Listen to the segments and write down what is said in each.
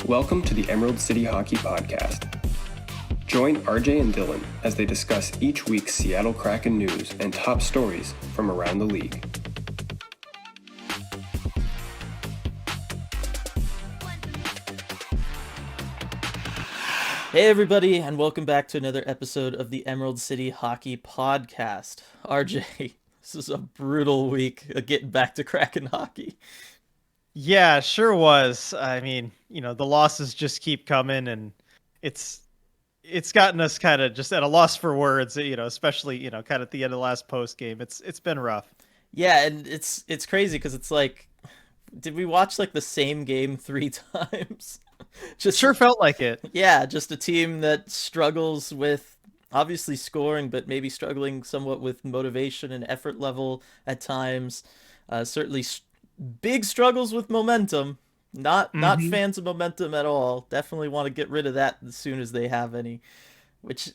Welcome to the Emerald City Hockey Podcast. Join RJ and Dylan as they discuss each week's Seattle Kraken news and top stories from around the league. Hey everybody, and welcome back to another episode of the Emerald City Hockey Podcast. RJ, this is a brutal week of getting back to Kraken hockey. Yeah, sure was. I mean, the losses just keep coming, and it's gotten us kind of just at a loss for words, especially, kind of at the end of the last post game. It's been rough. Yeah, and it's crazy because it's like, did we watch like the same game 3 times? Just sure felt like it. Yeah, just a team that struggles with obviously scoring, but maybe struggling somewhat with motivation and effort level at times. Certainly big struggles with momentum. Not fans of momentum at all. Definitely want to get rid of that as soon as they have any. Which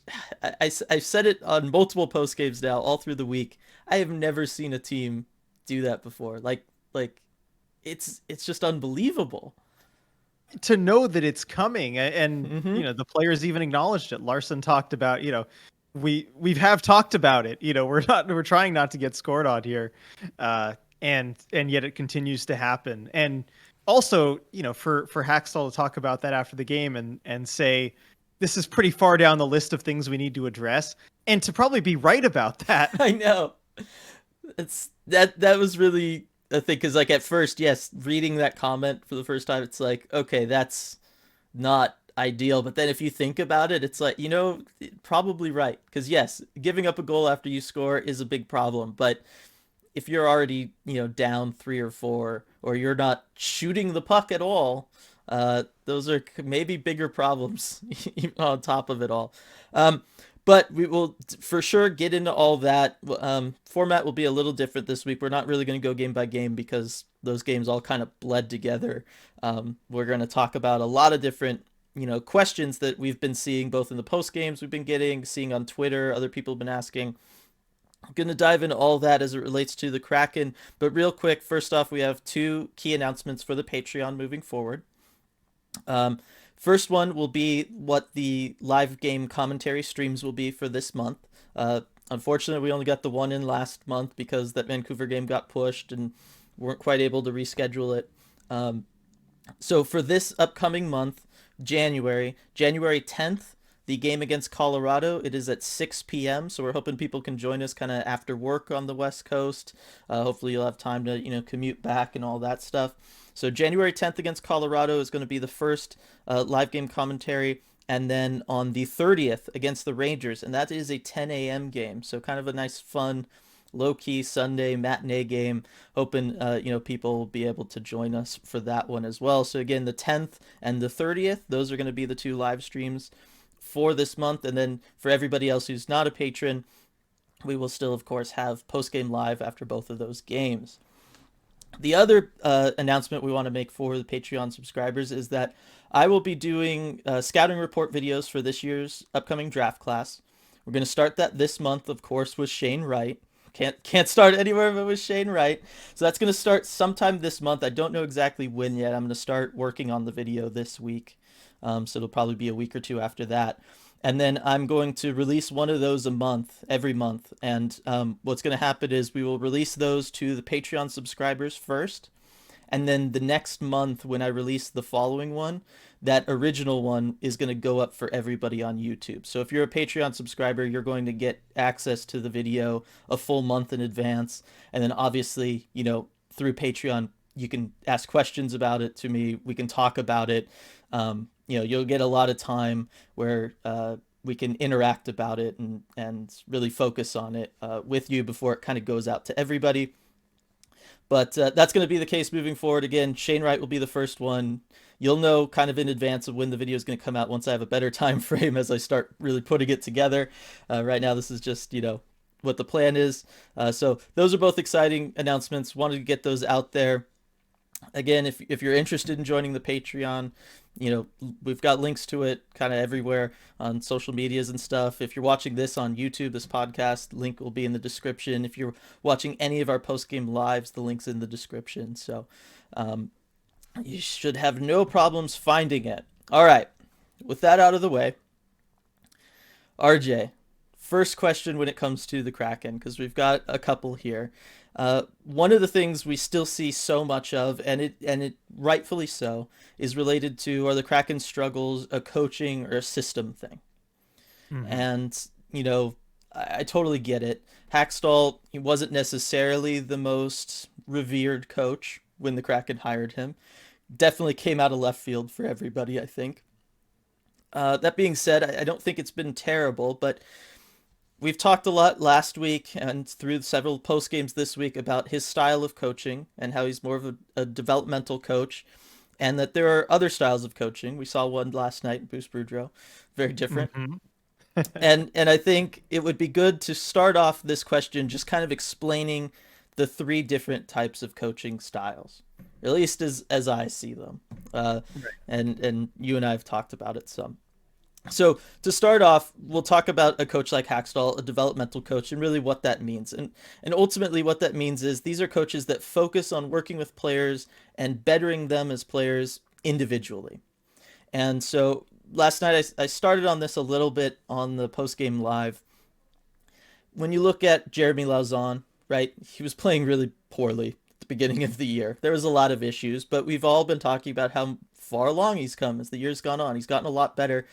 I've said it on multiple post games now, all through the week. I have never seen a team do that before. Like it's just unbelievable. To know that it's coming, and the players even acknowledged it. Larson talked about, we have talked about it. We're trying not to get scored on here, and yet it continues to happen. And also, for Hackstall to talk about that after the game and say this is pretty far down the list of things we need to address, and to probably be right about that. I know. It's that was really a thing, because like at first, yes, reading that comment for the first time, it's like, okay, that's not ideal. But then if you think about it, it's like, probably right. Because yes, giving up a goal after you score is a big problem. But if you're already, down 3 or 4, or you're not shooting the puck at all, those are maybe bigger problems on top of it all. But we will for sure get into all that. Format will be a little different this week. We're not really going to go game by game because those games all kind of bled together. We're going to talk about a lot of different, questions that we've been seeing both in the post games we've been seeing on Twitter, other people have been asking. I'm going to dive into all that as it relates to the Kraken. But real quick, first off, we have 2 key announcements for the Patreon moving forward. First one will be what the live game commentary streams will be for this month. Unfortunately, we only got the one in last month because that Vancouver game got pushed and weren't quite able to reschedule it. So for this upcoming month, January 10th, the game against Colorado, it is at 6 p.m. So we're hoping people can join us kind of after work on the West Coast. Hopefully you'll have time to, commute back and all that stuff. So January 10th against Colorado is going to be the first live game commentary. And then on the 30th against the Rangers, and that is a 10 a.m. game. So kind of a nice, fun, low-key Sunday matinee game. Hoping, people will be able to join us for that one as well. So again, the 10th and the 30th, those are going to be the 2 live streams for this month. And then for everybody else who's not a patron, we will still, of course, have post-game live after both of those games. The other announcement we want to make for the Patreon subscribers is that I will be doing scouting report videos for this year's upcoming draft class. We're going to start that this month, of course, with Shane Wright. Can't start anywhere but with Shane Wright. So that's going to start sometime this month. I don't know exactly when yet. I'm going to start working on the video this week. So it'll probably be a week or 2 after that. And then I'm going to release one of those every month. And what's going to happen is we will release those to the Patreon subscribers first. And then the next month when I release the following one, that original one is going to go up for everybody on YouTube. So if you're a Patreon subscriber, you're going to get access to the video a full month in advance. And then obviously, through Patreon, you can ask questions about it to me. We can talk about it. You'll get a lot of time where we can interact about it and really focus on it with you before it kind of goes out to everybody. But that's going to be the case moving forward. Again, Shane Wright will be the first one. You'll know kind of in advance of when the video is going to come out once I have a better time frame as I start really putting it together. Right now, this is just, what the plan is. So those are both exciting announcements. Wanted to get those out there. Again, if you're interested in joining the Patreon, we've got links to it kind of everywhere on social medias and stuff. If you're watching this on YouTube, this podcast, link will be in the description. If you're watching any of our post-game lives, the link's in the description. So You should have no problems finding it. All right. With that out of the way, RJ, first question when it comes to the Kraken, because we've got a couple here. One of the things we still see so much of, and it rightfully so, is related to are the Kraken struggles a coaching or a system thing? And I totally get it. Hackstall, he wasn't necessarily the most revered coach when the Kraken hired him. Definitely came out of left field for everybody, I think. That being said, I don't think it's been terrible, but we've talked a lot last week and through several post games this week about his style of coaching and how he's more of a developmental coach, and that there are other styles of coaching. We saw one last night in Boost Boudreaux, very different. And I think it would be good to start off this question just kind of explaining the three different types of coaching styles, at least as I see them. Right. And you and I have talked about it some. So to start off, we'll talk about a coach like Hackstall, a developmental coach, and really what that means. And ultimately what that means is these are coaches that focus on working with players and bettering them as players individually. And so last night I started on this a little bit on the post-game live. When you look at Jeremy Lauzon, right, he was playing really poorly at the beginning of the year. There was a lot of issues, but we've all been talking about how far along he's come as the year's gone on. He's gotten a lot better.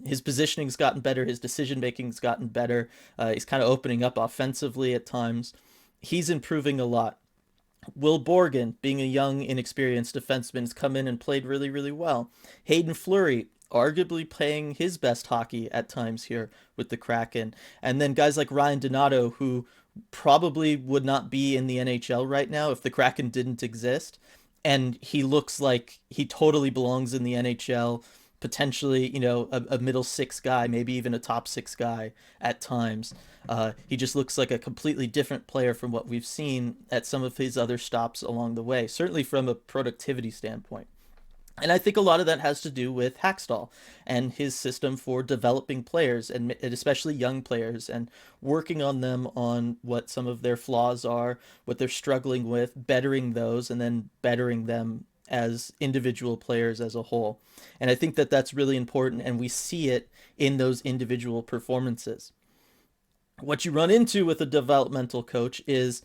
His positioning's gotten better. His decision-making's gotten better. He's kind of opening up offensively at times. He's improving a lot. Will Borgen, being a young, inexperienced defenseman, has come in and played really, really well. Hayden Fleury, arguably playing his best hockey at times here with the Kraken. And then guys like Ryan Donato, who probably would not be in the NHL right now if the Kraken didn't exist. And he looks like he totally belongs in the NHL, potentially, a middle six guy, maybe even a top six guy at times. He just looks like a completely different player from what we've seen at some of his other stops along the way, certainly from a productivity standpoint. And I think a lot of that has to do with Hackstall and his system for developing players, and especially young players, and working on them on what some of their flaws are, what they're struggling with, bettering those, and then bettering them as individual players as a whole. And I think that that's really important, and we see it in those individual performances. What you run into with a developmental coach is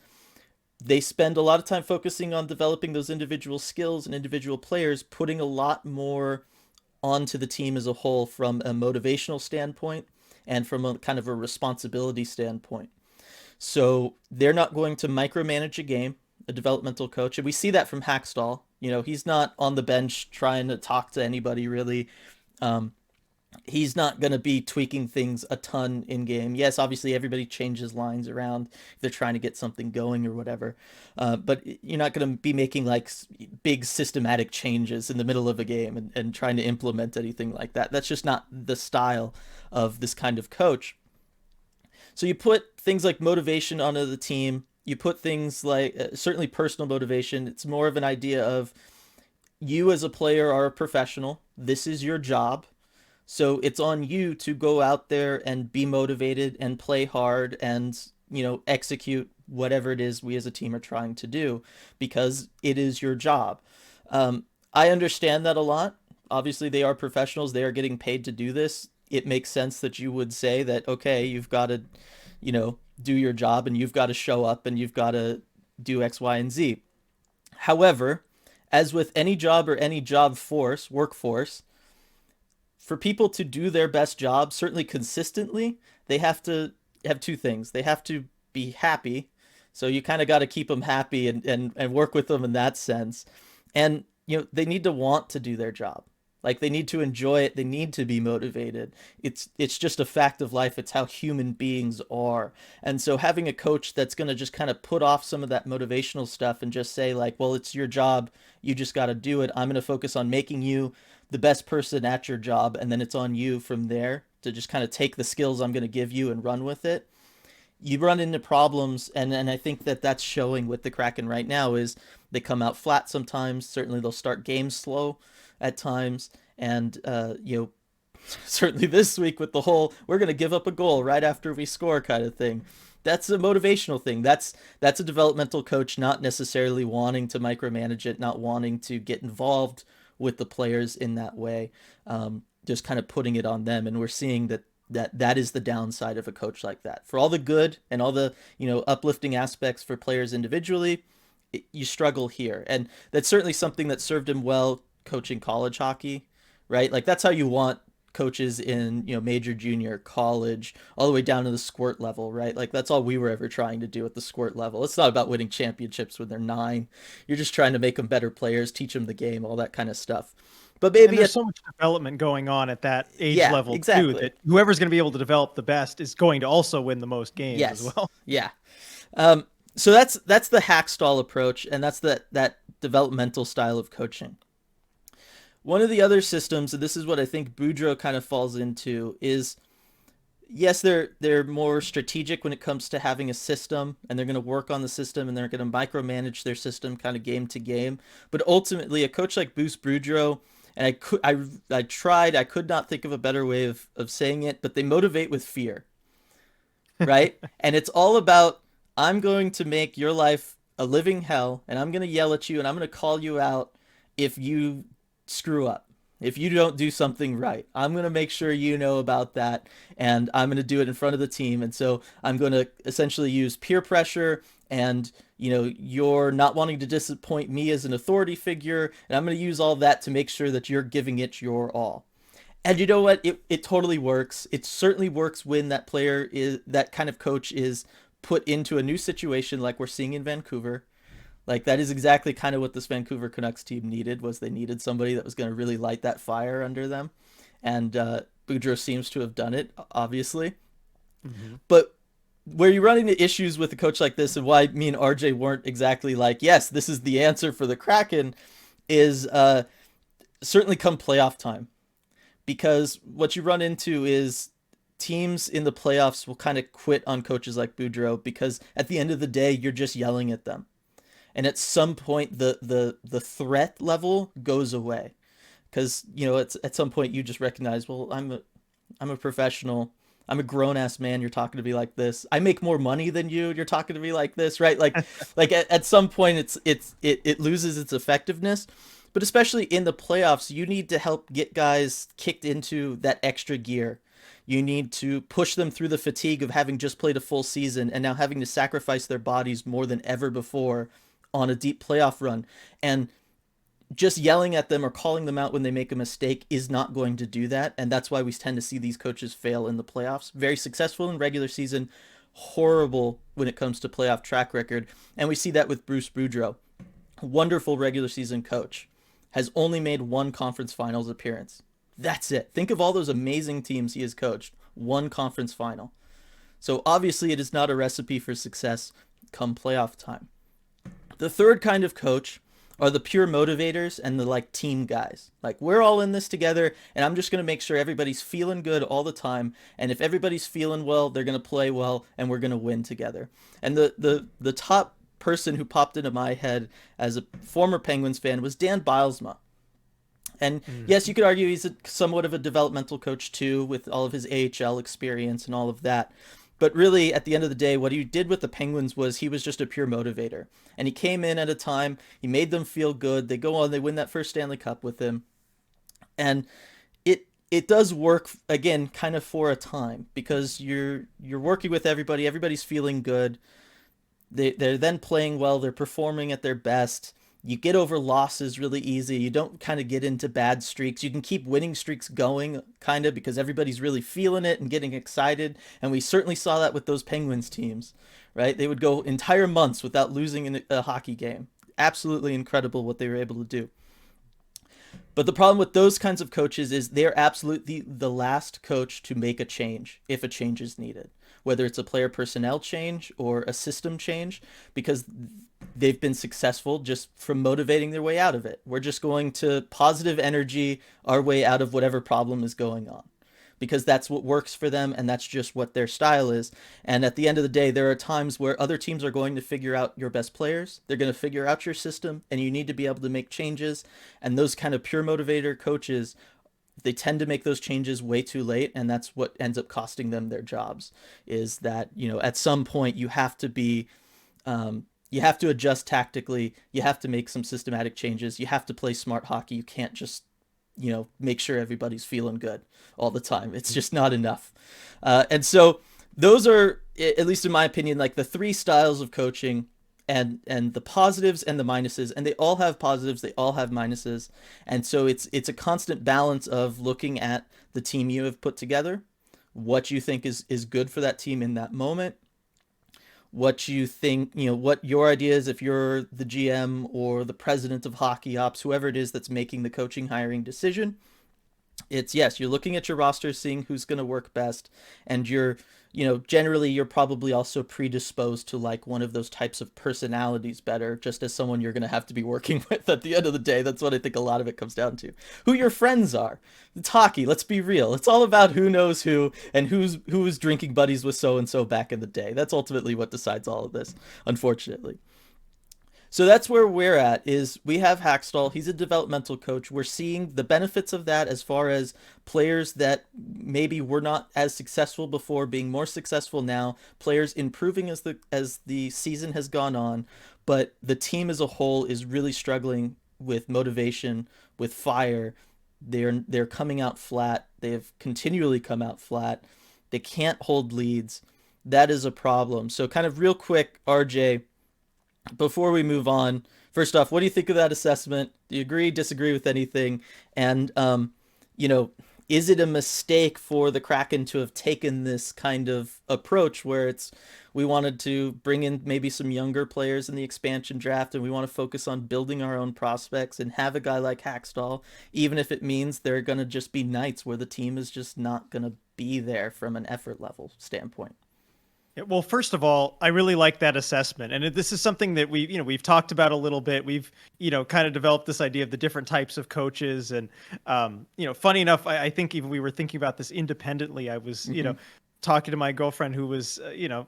they spend a lot of time focusing on developing those individual skills and individual players, putting a lot more onto the team as a whole from a motivational standpoint and from a kind of a responsibility standpoint. So they're not going to micromanage a game, a developmental coach. And we see that from Hackstall. He's not on the bench trying to talk to anybody really. He's not going to be tweaking things a ton in game. Yes, obviously everybody changes lines around if they're trying to get something going or whatever. But you're not going to be making like big systematic changes in the middle of a game and trying to implement anything like that. That's just not the style of this kind of coach. So you put things like motivation onto the team. You put things like certainly personal motivation. It's more of an idea of you as a player are a professional. This is your job. So it's on you to go out there and be motivated and play hard and, execute whatever it is we as a team are trying to do, because it is your job. I understand that a lot. Obviously, they are professionals. They are getting paid to do this. It makes sense that you would say that, okay, you've got to, do your job and you've got to show up and you've got to do X, Y, and Z. However, as with any job or any workforce, for people to do their best job, certainly consistently, they have to have two things. They have to be happy. So you kind of got to keep them happy and work with them in that sense. And, they need to want to do their job. Like they need to enjoy it. They need to be motivated. It's just a fact of life. It's how human beings are. And so having a coach that's going to just kind of put off some of that motivational stuff and just say like, well, it's your job. You just got to do it. I'm going to focus on making you the best person at your job. And then it's on you from there to just kind of take the skills I'm going to give you and run with it. You run into problems. And I think that that's showing with the Kraken right now is they come out flat sometimes. Certainly they'll start games slow at times. And, certainly this week with the whole, we're going to give up a goal right after we score kind of thing. That's a motivational thing. That's a developmental coach not necessarily wanting to micromanage it, not wanting to get involved with the players in that way, just kind of putting it on them. And we're seeing that is the downside of a coach like that. For all the good and all the uplifting aspects for players individually, you struggle here, and that's certainly something that served him well coaching college hockey, right? Like that's how you want coaches in major, junior, college, all the way down to the squirt level, right? Like that's all we were ever trying to do at the squirt level. It's not about winning championships when they're 9. You're just trying to make them better players, teach them the game, all that kind of stuff. But maybe there's so much development going on at that age level exactly. too, that whoever's going to be able to develop the best is going to also win the most games as well. Yeah. So that's the Hackstall approach, and that's that developmental style of coaching. One of the other systems, and this is what I think Boudreaux kind of falls into, is yes, they're more strategic when it comes to having a system, and they're going to work on the system, and they're going to micromanage their system kind of game to game. But ultimately, a coach like Bruce Boudreaux, and I could not think of a better way of saying it, but they motivate with fear, right? And it's all about, I'm going to make your life a living hell, and I'm going to yell at you, and I'm going to call you out if you screw up, if you don't do something right. I'm going to make sure you know about that, and I'm going to do it in front of the team. And so I'm going to essentially use peer pressure and you're not wanting to disappoint me as an authority figure, and I'm going to use all that to make sure that you're giving it your all. And you know what, it totally works. It certainly works when that kind of coach is put into a new situation like we're seeing in Vancouver. Like that is exactly kind of what this Vancouver Canucks team needed, was they needed somebody that was going to really light that fire under them. And Boudreaux seems to have done it, obviously. Mm-hmm. But where you run into issues with a coach like this, and why me and RJ weren't exactly like, yes, this is the answer for the Kraken, is certainly come playoff time. Because what you run into is teams in the playoffs will kind of quit on coaches like Boudreaux, because at the end of the day, you're just yelling at them. And at some point, the threat level goes away, because at some point you just recognize, well, I'm a professional, I'm a grown ass man. You're talking to me like this. I make more money than you. You're talking to me like this, right? Like at some point, it loses its effectiveness. But especially in the playoffs, you need to help get guys kicked into that extra gear. You need to push them through the fatigue of having just played a full season and now having to sacrifice their bodies more than ever before on a deep playoff run. And just yelling at them or calling them out when they make a mistake is not going to do that. And that's why we tend to see these coaches fail in the playoffs. Very successful in regular season, horrible when it comes to playoff track record. And we see that with Bruce Boudreaux. Wonderful regular season coach. Has only made one conference finals appearance. That's it. Think of all those amazing teams he has coached. One conference final. So obviously it is not a recipe for success come playoff time. The third kind of coach are the pure motivators and the team guys. Like, we're all in this together, and I'm just going to make sure everybody's feeling good all the time. And if everybody's feeling well, they're going to play well, and we're going to win together. And the top person who popped into my head as a former Penguins fan was Dan Bylsma. And yes, you could argue he's somewhat of a developmental coach too, with all of his AHL experience and all of that. But really, at the end of the day, what he did with the Penguins was he was just a pure motivator. And he came in at a time, he made them feel good. They go on, they win that first Stanley Cup with him. And it does work, again, kind of for a time, because you're working with everybody, everybody's feeling good. They're then playing well, they're performing at their best. You get over losses really easy. You don't kind of get into bad streaks. You can keep winning streaks going, kind of, because everybody's really feeling it and getting excited. And we certainly saw that with those Penguins teams, right? They would go entire months without losing a hockey game. Absolutely incredible what they were able to do. But the problem with those kinds of coaches is they're absolutely the last coach to make a change if a change is needed, whether it's a player personnel change or a system change, because they've been successful just from motivating their way out of it. We're just going to positive energy our way out of whatever problem is going on, because that's what works for them, and that's just what their style is. And at the end of the day, there are times where other teams are going to figure out your best players. They're going to figure out your system, and you need to be able to make changes. And those kind of pure motivator coaches they tend to make those changes way too late, and that's what ends up costing them their jobs. Is that, at some point you have to be you have to adjust tactically, you have to make some systematic changes, you have to play smart hockey. You can't just make sure everybody's feeling good all the time. It's just not enough. And so those are, at least in my opinion, like the three styles of coaching, and the positives and the minuses, and they all have positives, they all have minuses. And so it's a constant balance of looking at the team you have put together, what you think is good for that team in that moment, what you think, what your idea is if you're the GM or the president of hockey ops, whoever it is that's making the coaching hiring decision. It's, yes, you're looking at your roster, seeing who's going to work best, and generally you're probably also predisposed to like one of those types of personalities better, just as someone you're going to have to be working with at the end of the day. That's what I think a lot of it comes down to. Who your friends are. It's hockey, let's be real. It's all about who knows who, and who was drinking buddies with so-and-so back in the day. That's ultimately what decides all of this, unfortunately. So that's where we're at, is we have Hackstall. He's a developmental coach. We're seeing the benefits of that as far as players that maybe were not as successful before being more successful now, players improving as the season has gone on, but the team as a whole is really struggling with motivation, with fire. They're coming out flat. They have continually come out flat. They can't hold leads. That is a problem. So kind of real quick, RJ, before we move on, first off, what do you think of that assessment? Do you agree, disagree with anything? And, is it a mistake for the Kraken to have taken this kind of approach where we wanted to bring in maybe some younger players in the expansion draft, and we want to focus on building our own prospects and have a guy like Hackstall, even if it means there are going to just be nights where the team is just not going to be there from an effort level standpoint? Yeah, well, first of all, I really like that assessment, and this is something that we've talked about a little bit. We've kind of developed this idea of the different types of coaches, and funny enough, I think even we were thinking about this independently. I was talking to my girlfriend who was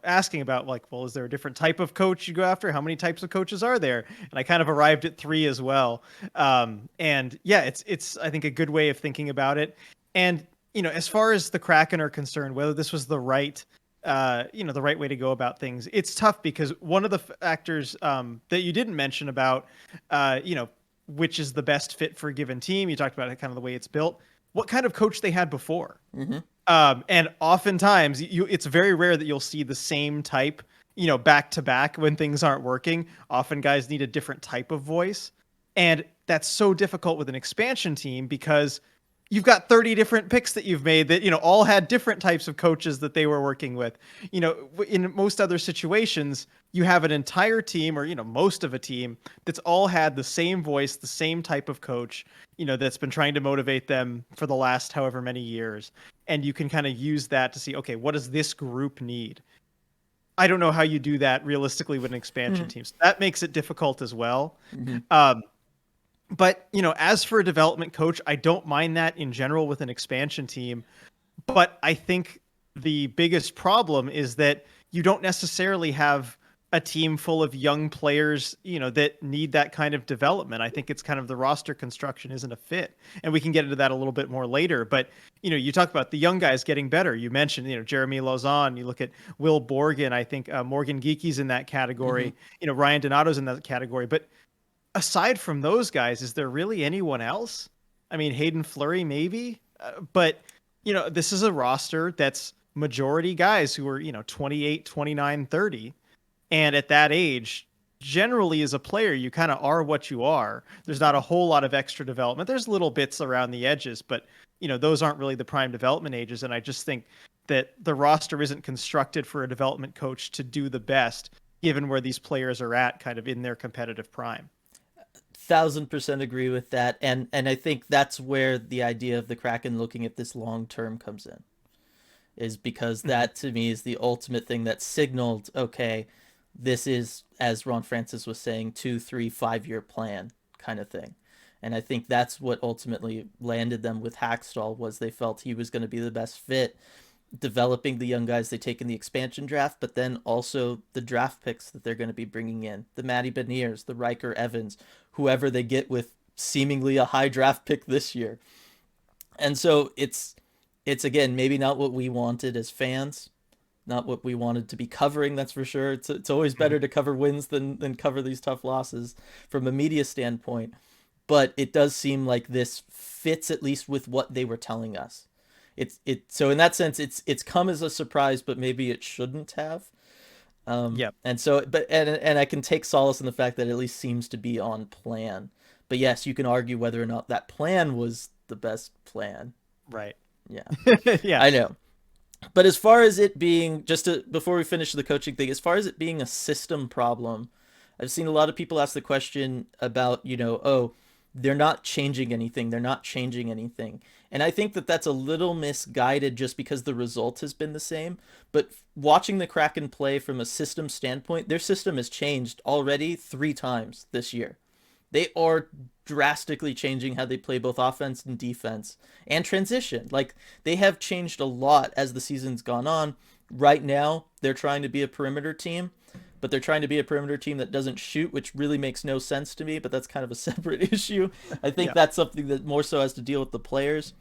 asking about, like, well, is there a different type of coach you go after? How many types of coaches are there? And I kind of arrived at 3 as well. And yeah, it's I think a good way of thinking about it. And as far as the Kraken are concerned, whether this was the right way to go about things. It's tough because one of the factors that you didn't mention about, which is the best fit for a given team. You talked about it, kind of the way it's built, what kind of coach they had before. Mm-hmm. And oftentimes it's very rare that you'll see the same type, back to back when things aren't working. Often guys need a different type of voice. And that's so difficult with an expansion team because you've got 30 different picks that you've made that, all had different types of coaches that they were working with. In most other situations, you have an entire team or, most of a team that's all had the same voice, the same type of coach, that's been trying to motivate them for the last however many years. And you can kind of use that to see, okay, what does this group need? I don't know how you do that realistically with an expansion team. So that makes it difficult as well. Mm-hmm. But, as for a development coach, I don't mind that in general with an expansion team. But I think the biggest problem is that you don't necessarily have a team full of young players, that need that kind of development. I think it's kind of the roster construction isn't a fit. And we can get into that a little bit more later. But, you talk about the young guys getting better. You mentioned, Jeremy Lauzon. You look at Will Borgen. I think Morgan Geeky's in that category. Mm-hmm. Ryan Donato's in that category. But aside from those guys, is there really anyone else? I mean, Hayden Fleury, maybe. But, this is a roster that's majority guys who are, 28, 29, 30. And at that age, generally as a player, you kind of are what you are. There's not a whole lot of extra development. There's little bits around the edges, but, those aren't really the prime development ages. And I just think that the roster isn't constructed for a development coach to do the best, given where these players are at kind of in their competitive prime. 1,000% agree with that, and I think that's where the idea of the Kraken looking at this long term comes in, is because that to me is the ultimate thing that signaled, okay, this is, as Ron Francis was saying, 2, 3, 5-year plan kind of thing. And I think that's what ultimately landed them with Hackstall, was they felt he was going to be the best fit, developing the young guys they take in the expansion draft, but then also the draft picks that they're going to be bringing in, the Matty Beniers, the Riker Evans, whoever they get with seemingly a high draft pick this year. And so it's again maybe not what we wanted as fans, not what we wanted to be covering. That's for sure. It's always better to cover wins than cover these tough losses from a media standpoint. But it does seem like this fits at least with what they were telling us. So in that sense, it's come as a surprise, but maybe it shouldn't have. Yep. And so, and I can take solace in the fact that it at least seems to be on plan. But yes, you can argue whether or not that plan was the best plan. Right. Yeah. Yeah. I know. But as far as it being, before we finish the coaching thing, as far as it being a system problem, I've seen a lot of people ask the question about, oh, they're not changing anything. They're not changing anything. And I think that that's a little misguided just because the result has been the same. But watching the Kraken play from a system standpoint, their system has changed already 3 times this year. They are drastically changing how they play both offense and defense and transition. Like, they have changed a lot as the season's gone on. Right now, they're trying to be a perimeter team, but they're trying to be a perimeter team that doesn't shoot, which really makes no sense to me, but that's kind of a separate issue. I think that's something that more so has to deal with the players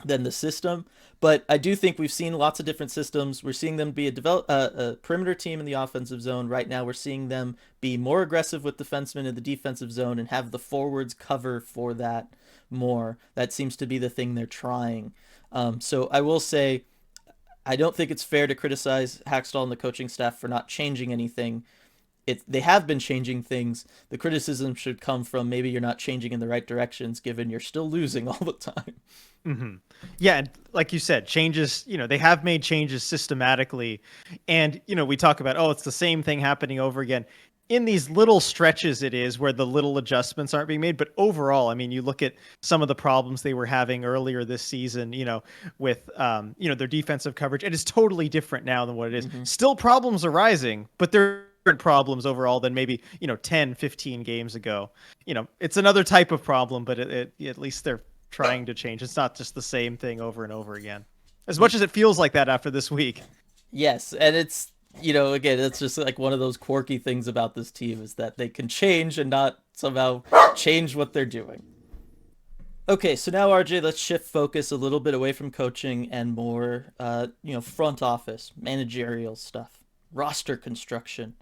than the system. But I do think we've seen lots of different systems. We're seeing them be a perimeter team in the offensive zone. Right now we're seeing them be more aggressive with defensemen in the defensive zone and have the forwards cover for that more. That seems to be the thing they're trying. So I will say, I don't think it's fair to criticize Hackstall and the coaching staff for not changing anything. They have been changing things. The criticism should come from maybe you're not changing in the right directions, given you're still losing all the time. Mm-hmm. Yeah, and like you said, changes, they have made changes systematically. And, we talk about, it's the same thing happening over again. In these little stretches it is where the little adjustments aren't being made. But overall, I mean, you look at some of the problems they were having earlier this season, with, their defensive coverage. It is totally different now than what it is. Mm-hmm. Still problems arising, but they're different problems overall than maybe, 10, 15 games ago. It's another type of problem, but at least they're trying to change. It's not just the same thing over and over again, as much as it feels like that after this week. Yes, and it's, again, it's just like one of those quirky things about this team is that they can change and not somehow change what they're doing. Okay, so now, RJ, let's shift focus a little bit away from coaching and more, front office, managerial stuff, roster construction.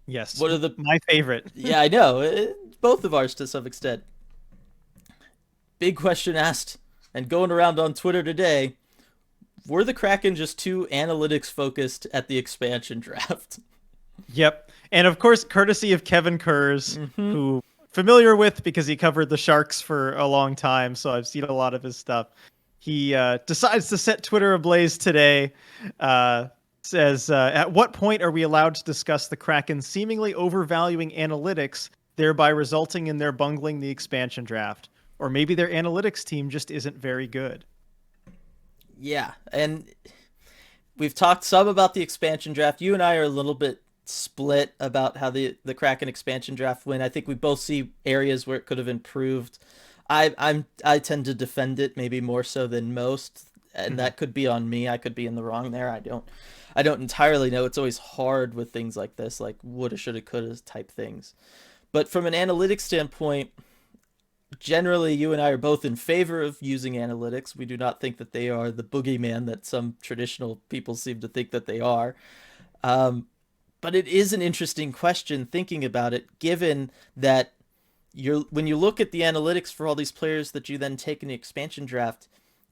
Yes, what are my favorite? Yeah, I know, both of ours to some extent. Big question asked and going around on Twitter today, were the Kraken just too analytics focused at the expansion draft? Yep. And of course, courtesy of Kevin Kurz, who familiar with because he covered the Sharks for a long time. So I've seen a lot of his stuff. He decides to set Twitter ablaze today. Says, at what point are we allowed to discuss the Kraken seemingly overvaluing analytics, thereby resulting in their bungling the expansion draft? Or maybe their analytics team just isn't very good. Yeah, and we've talked some about the expansion draft. You and I are a little bit split about how the Kraken expansion draft went. I think we both see areas where it could have improved. I tend to defend it maybe more so than most, and that could be on me. I could be in the wrong there. I don't entirely know. It's always hard with things like this, like woulda, shoulda, coulda type things. But from an analytics standpoint, generally, you and I are both in favor of using analytics. We do not think that they are the boogeyman that some traditional people seem to think that they are. But it is an interesting question thinking about it, given that when you look at the analytics for all these players that you then take in the expansion draft,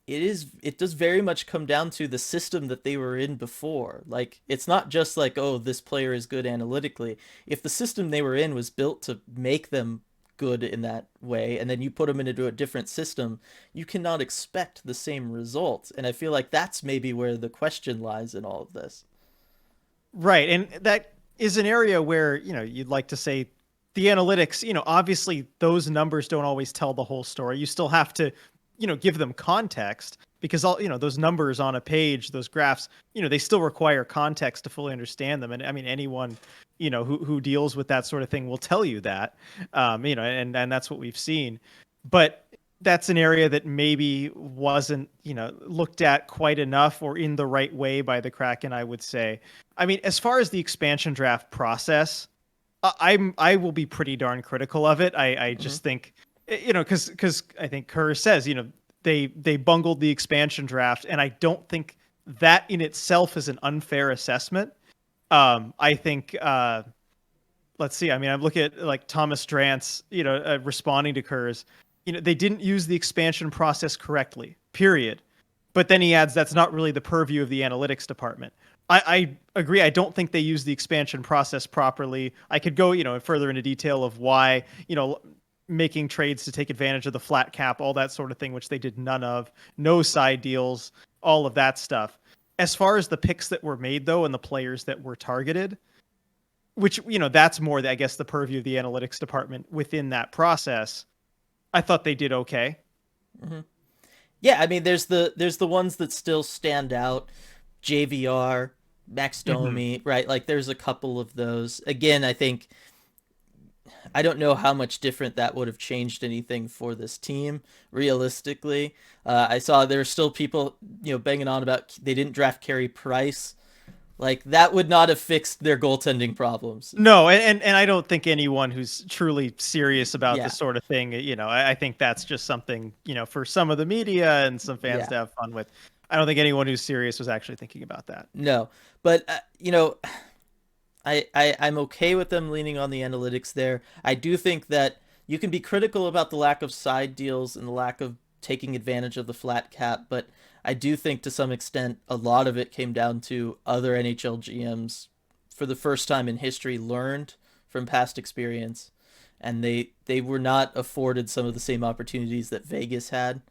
it does very much come down to the system that they were in before. Like, it's not just like, oh, this player is good analytically. If the system they were in was built to make them good in that way, and then you put them into a different system, you cannot expect the same results. And I feel like that's maybe where the question lies in all of this. Right. And that is an area where, you'd like to say the analytics, obviously those numbers don't always tell the whole story. You still have to, give them context, because all, those numbers on a page, those graphs, they still require context to fully understand them. And I mean, anyone, who deals with that sort of thing will tell you that, and that's what we've seen. But that's an area that maybe wasn't, looked at quite enough or in the right way by the Kraken, I would say. I mean, as far as the expansion draft process, I will be pretty darn critical of it. I just think, because I think Kerr says, they bungled the expansion draft, and I don't think that in itself is an unfair assessment. I think let's see. I mean, I'm looking at like Thomas Drance, responding to Kurz. They didn't use the expansion process correctly. Period. But then he adds that's not really the purview of the analytics department. I agree. I don't think they used the expansion process properly. I could go, further into detail of why, making trades to take advantage of the flat cap, all that sort of thing, which they did none of. No side deals, all of that stuff. As far as the picks that were made, though, and the players that were targeted, which, that's more, I guess, the purview of the analytics department within that process, I thought they did okay. Mm-hmm. Yeah, I mean, there's the ones that still stand out. JVR, Max Domi, right? Like, there's a couple of those. Again, I don't know how much different that would have changed anything for this team, realistically. I saw there are still people, banging on about they didn't draft Carey Price. Like, that would not have fixed their goaltending problems. No, and I don't think anyone who's truly serious about this sort of thing, I think that's just something, for some of the media and some fans to have fun with. I don't think anyone who's serious was actually thinking about that. No, but, I'm okay with them leaning on the analytics there. I do think that you can be critical about the lack of side deals and the lack of taking advantage of the flat cap, but I do think to some extent a lot of it came down to other NHL GMs for the first time in history learned from past experience, and they were not afforded some of the same opportunities that Vegas had.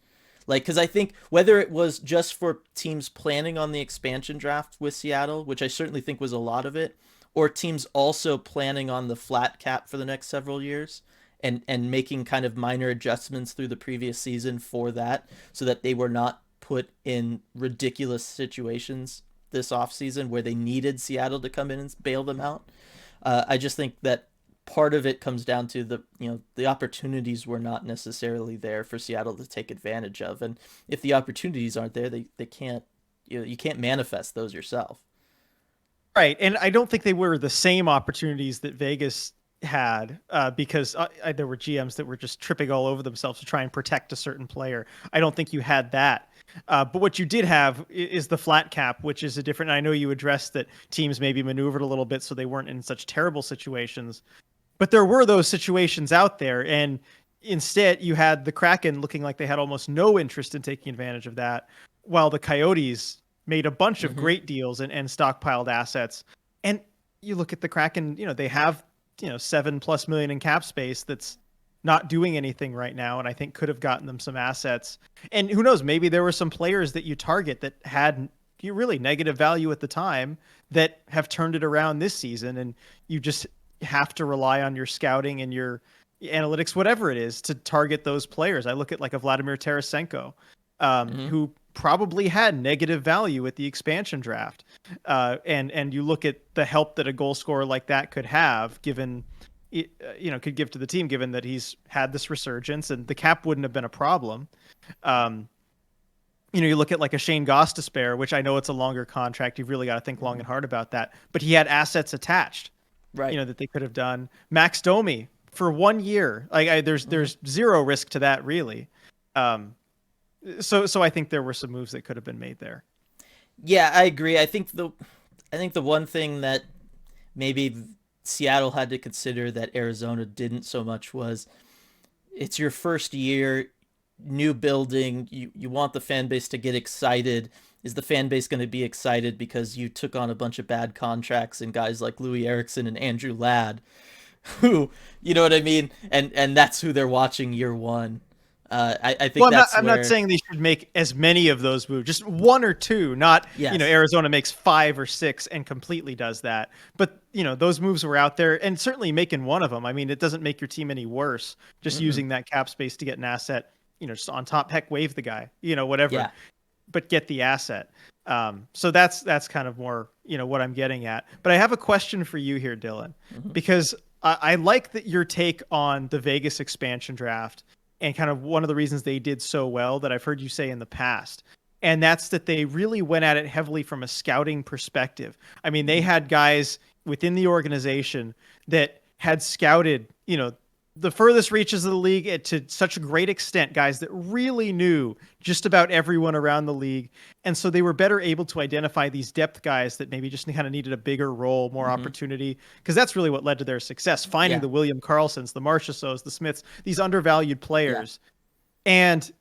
Like, because I think whether it was just for teams planning on the expansion draft with Seattle, which I certainly think was a lot of it, or teams also planning on the flat cap for the next several years and making kind of minor adjustments through the previous season for that so that they were not put in ridiculous situations this offseason where they needed Seattle to come in and bail them out. I just think that part of it comes down to the opportunities were not necessarily there for Seattle to take advantage of. And if the opportunities aren't there, they can't, you can't manifest those yourself. Right. And I don't think they were the same opportunities that Vegas had because there were GMs that were just tripping all over themselves to try and protect a certain player. I don't think you had that. But what you did have is the flat cap, which is a different. I know you addressed that teams maybe maneuvered a little bit so they weren't in such terrible situations. But there were those situations out there. And instead, you had the Kraken looking like they had almost no interest in taking advantage of that, while the Coyotes made a bunch of great deals and stockpiled assets. And you look at the Kraken, they have, $7+ million in cap space that's not doing anything right now. And I think could have gotten them some assets. And who knows, maybe there were some players that you target that had really negative value at the time that have turned it around this season. And you just have to rely on your scouting and your analytics, whatever it is, to target those players. I look at like a Vladimir Tarasenko, who probably had negative value at the expansion draft. And you look at the help that a goal scorer like that could have given, could give to the team, given that he's had this resurgence and the cap wouldn't have been a problem. You look at like a Shane Gostisbehere, which I know it's a longer contract. You've really got to think long and hard about that, but he had assets attached, right? That they could have done. Max Domi for 1 year. Like there's zero risk to that really. So I think there were some moves that could have been made there. Yeah, I agree. I think the one thing that maybe Seattle had to consider that Arizona didn't so much was it's your first year, new building. You want the fan base to get excited. Is the fan base going to be excited because you took on a bunch of bad contracts and guys like Louis Eriksson and Andrew Ladd, who, you know what I mean? And that's who they're watching year one. I think I'm not saying they should make as many of those moves, just one or two, not, Arizona makes 5 or 6 and completely does that. But, those moves were out there and certainly making one of them. I mean, it doesn't make your team any worse just using that cap space to get an asset, just on top, heck, wave the guy, whatever, but get the asset. So that's kind of more, what I'm getting at. But I have a question for you here, Dylan, because I like that your take on the Vegas expansion draft and kind of one of the reasons they did so well that I've heard you say in the past. And that's that they really went at it heavily from a scouting perspective. I mean, they had guys within the organization that had scouted, the furthest reaches of the league to such a great extent, guys that really knew just about everyone around the league. And so they were better able to identify these depth guys that maybe just kind of needed a bigger role, more opportunity, because that's really what led to their success, finding the William Karlssons, the Marchessaults, the Smiths, these undervalued players. And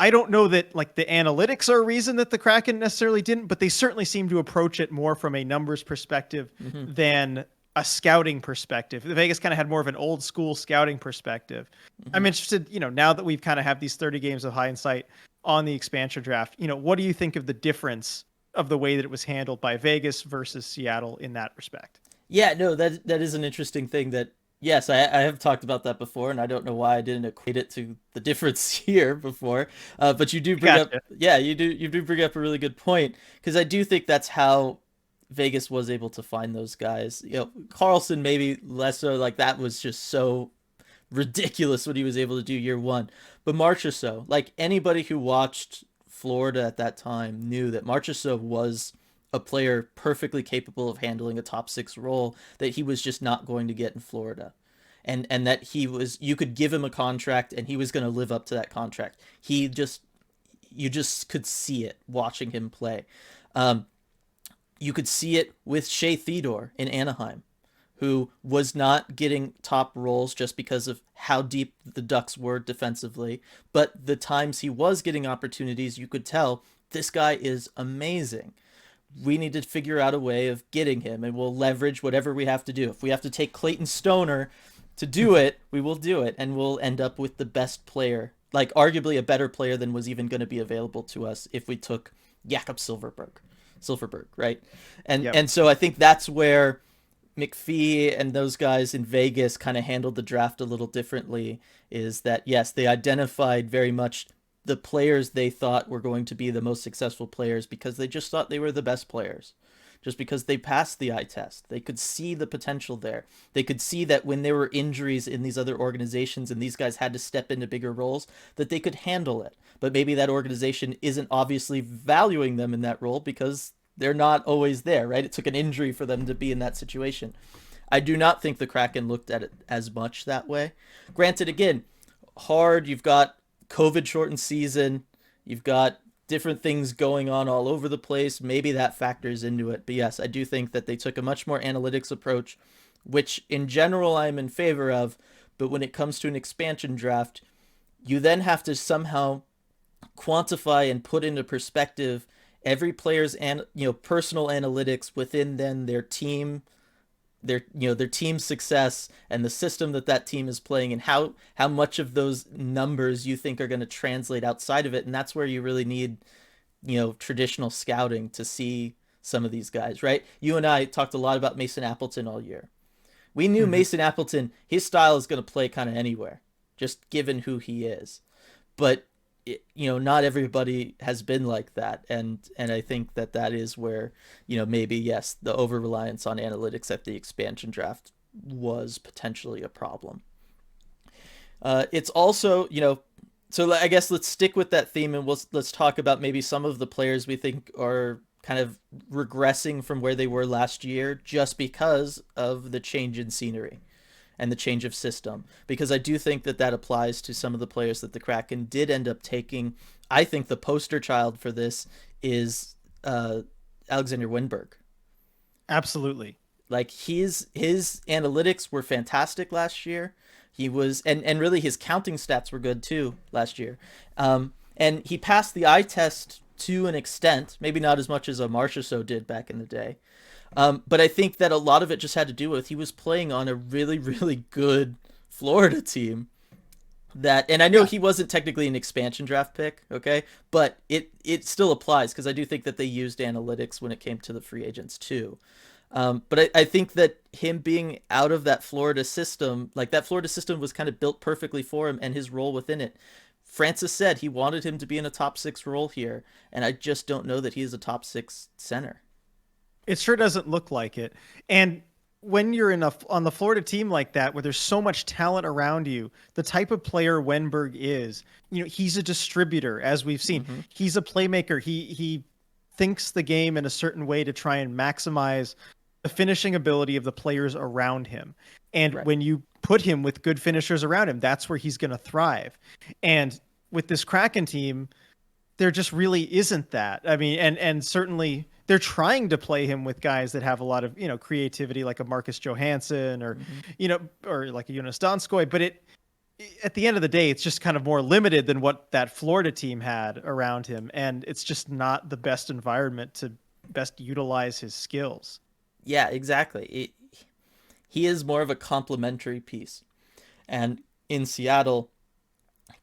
I don't know that like the analytics are a reason that the Kraken necessarily didn't, but they certainly seem to approach it more from a numbers perspective than a scouting perspective. Vegas kind of had more of an old school scouting perspective. I'm interested, now that we've kind of have these 30 games of hindsight on the expansion draft, what do you think of the difference of the way that it was handled by Vegas versus Seattle in that respect? Yeah, no, that is an interesting thing that, yes, I have talked about that before, and I don't know why I didn't equate it to the difference here before. But you do bring up, you do bring up a really good point, because I do think that's how Vegas was able to find those guys. Karlsson maybe less so, like that was just so ridiculous what he was able to do year one. But Marchessault, like anybody who watched Florida at that time knew that Marchessault was a player perfectly capable of handling a top 6 role that he was just not going to get in Florida. And that you could give him a contract and he was going to live up to that contract. You just could see it watching him play. You could see it with Shea Theodore in Anaheim, who was not getting top roles just because of how deep the Ducks were defensively. But the times he was getting opportunities, you could tell this guy is amazing. We need to figure out a way of getting him, and we'll leverage whatever we have to do. If we have to take Clayton Stoner to do it, we will do it, and we'll end up with the best player, like arguably a better player than was even going to be available to us if we took Jakob Silfverberg, right? And so I think that's where McPhee and those guys in Vegas kind of handled the draft a little differently, is that, yes, they identified very much the players they thought were going to be the most successful players because they just thought they were the best players. Just because they passed the eye test. They could see the potential there. They could see that when there were injuries in these other organizations and these guys had to step into bigger roles, that they could handle it. But maybe that organization isn't obviously valuing them in that role because they're not always there, right? It took an injury for them to be in that situation. I do not think the Kraken looked at it as much that way. Granted, again, hard, you've got COVID-shortened season, you've got different things going on all over the place. Maybe that factors into it. But yes, I do think that they took a much more analytics approach, which in general I'm in favor of. But when it comes to an expansion draft, you then have to somehow quantify and put into perspective every player's personal analytics within then their team, their team's success and the system that team is playing, and how much of those numbers you think are going to translate outside of it. And that's where you really need, traditional scouting to see some of these guys, right? You and I talked a lot about Mason Appleton all year. We knew Mason Appleton, his style is going to play kind of anywhere, just given who he is. But not everybody has been like that, and I think that is where maybe, yes, the over reliance on analytics at the expansion draft was potentially a problem. It's also so I guess let's stick with that theme, and let's talk about maybe some of the players we think are kind of regressing from where they were last year just because of the change in scenery and the change of system, because I do think that applies to some of the players that the Kraken did end up taking. I think the poster child for this is Alexander Wennberg. Absolutely. Like his analytics were fantastic last year. He was, and really his counting stats were good too last year. And he passed the eye test to an extent, maybe not as much as a Marchessault did back in the day. But I think that a lot of it just had to do with he was playing on a really, really good Florida team. And I know he wasn't technically an expansion draft pick, okay? But it still applies, because I do think that they used analytics when it came to the free agents too. But I think that him being out of that Florida system, like that Florida system was kind of built perfectly for him and his role within it. Francis said he wanted him to be in a top 6 role here, and I just don't know that he is a top 6 center. It sure doesn't look like it. And when you're on the Florida team like that, where there's so much talent around you, the type of player Wennberg is, he's a distributor, as we've seen. He's a playmaker. He thinks the game in a certain way to try and maximize the finishing ability of the players around him. And Right. when you put him with good finishers around him, that's where he's going to thrive. And with this Kraken team, there just really isn't that. I mean, and certainly they're trying to play him with guys that have a lot of, creativity, like a Marcus Johansson or, or like a Jonas Donskoy. But at the end of the day, it's just kind of more limited than what that Florida team had around him. And it's just not the best environment to best utilize his skills. Yeah, exactly. He is more of a complementary piece. And in Seattle,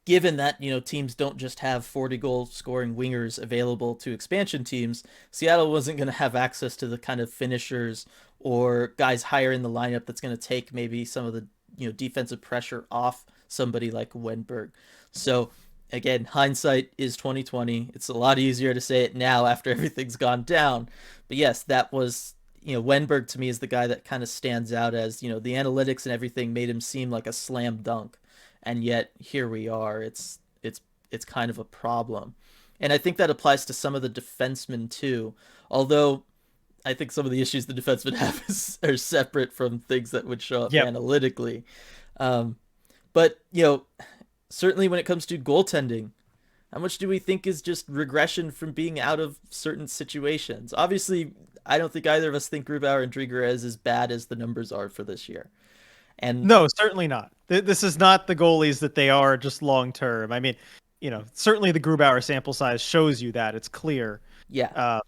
given that, teams don't just have 40-goal scoring wingers available to expansion teams, Seattle wasn't going to have access to the kind of finishers or guys higher in the lineup that's going to take maybe some of the, defensive pressure off somebody like Wennberg. So again, hindsight is 2020. It's a lot easier to say it now after everything's gone down. But yes, that was, Wennberg to me is the guy that kind of stands out as, the analytics and everything made him seem like a slam dunk. And yet here we are. It's kind of a problem. And I think that applies to some of the defensemen too. Although I think some of the issues the defensemen have are separate from things that would show up analytically. But, certainly when it comes to goaltending, how much do we think is just regression from being out of certain situations? Obviously, I don't think either of us think Grubauer and Drieger is as bad as the numbers are for this year. And no, certainly not. This is not the goalies that they are just long term. I mean, certainly the Grubauer sample size shows you that. It's clear. Yeah.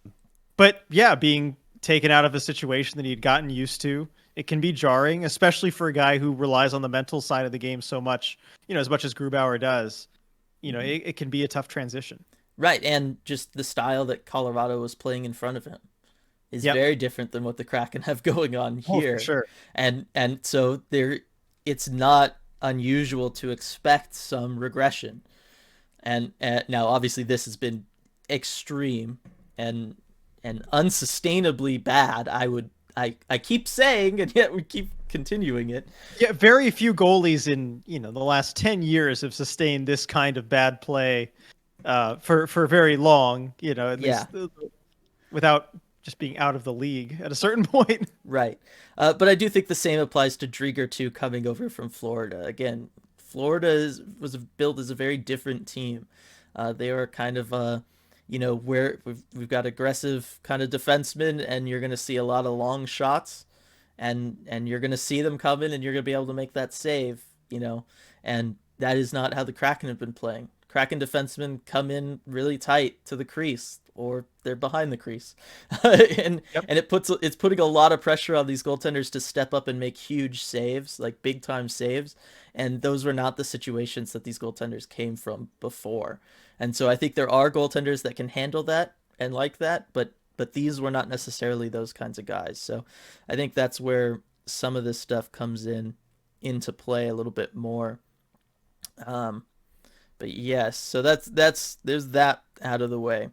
But yeah, being taken out of a situation that he'd gotten used to, it can be jarring, especially for a guy who relies on the mental side of the game so much, as much as Grubauer does. It can be a tough transition. Right, and just the style that Colorado was playing in front of him is very different than what the Kraken have going on here. Oh, for sure. And so it's not unusual to expect some regression. And now, obviously, this has been extreme and unsustainably bad. I keep saying, and yet we keep continuing it. Yeah, very few goalies in the last 10 years have sustained this kind of bad play for very long. At least without just being out of the league at a certain point. Right. But I do think the same applies to Drieger too, coming over from Florida. Again, Florida was built as a very different team. They are kind of where we've got aggressive kind of defensemen, and you're going to see a lot of long shots, and you're going to see them come in, and you're going to be able to make that save, and that is not how the Kraken have been playing. Kraken defensemen come in really tight to the crease, or they're behind the crease, and it's putting a lot of pressure on these goaltenders to step up and make huge saves, like big time saves, and those were not the situations that these goaltenders came from before. And so I think there are goaltenders that can handle that and like that, but these were not necessarily those kinds of guys. So I think that's where some of this stuff comes into play a little bit more. But yes, so there's that out of the way.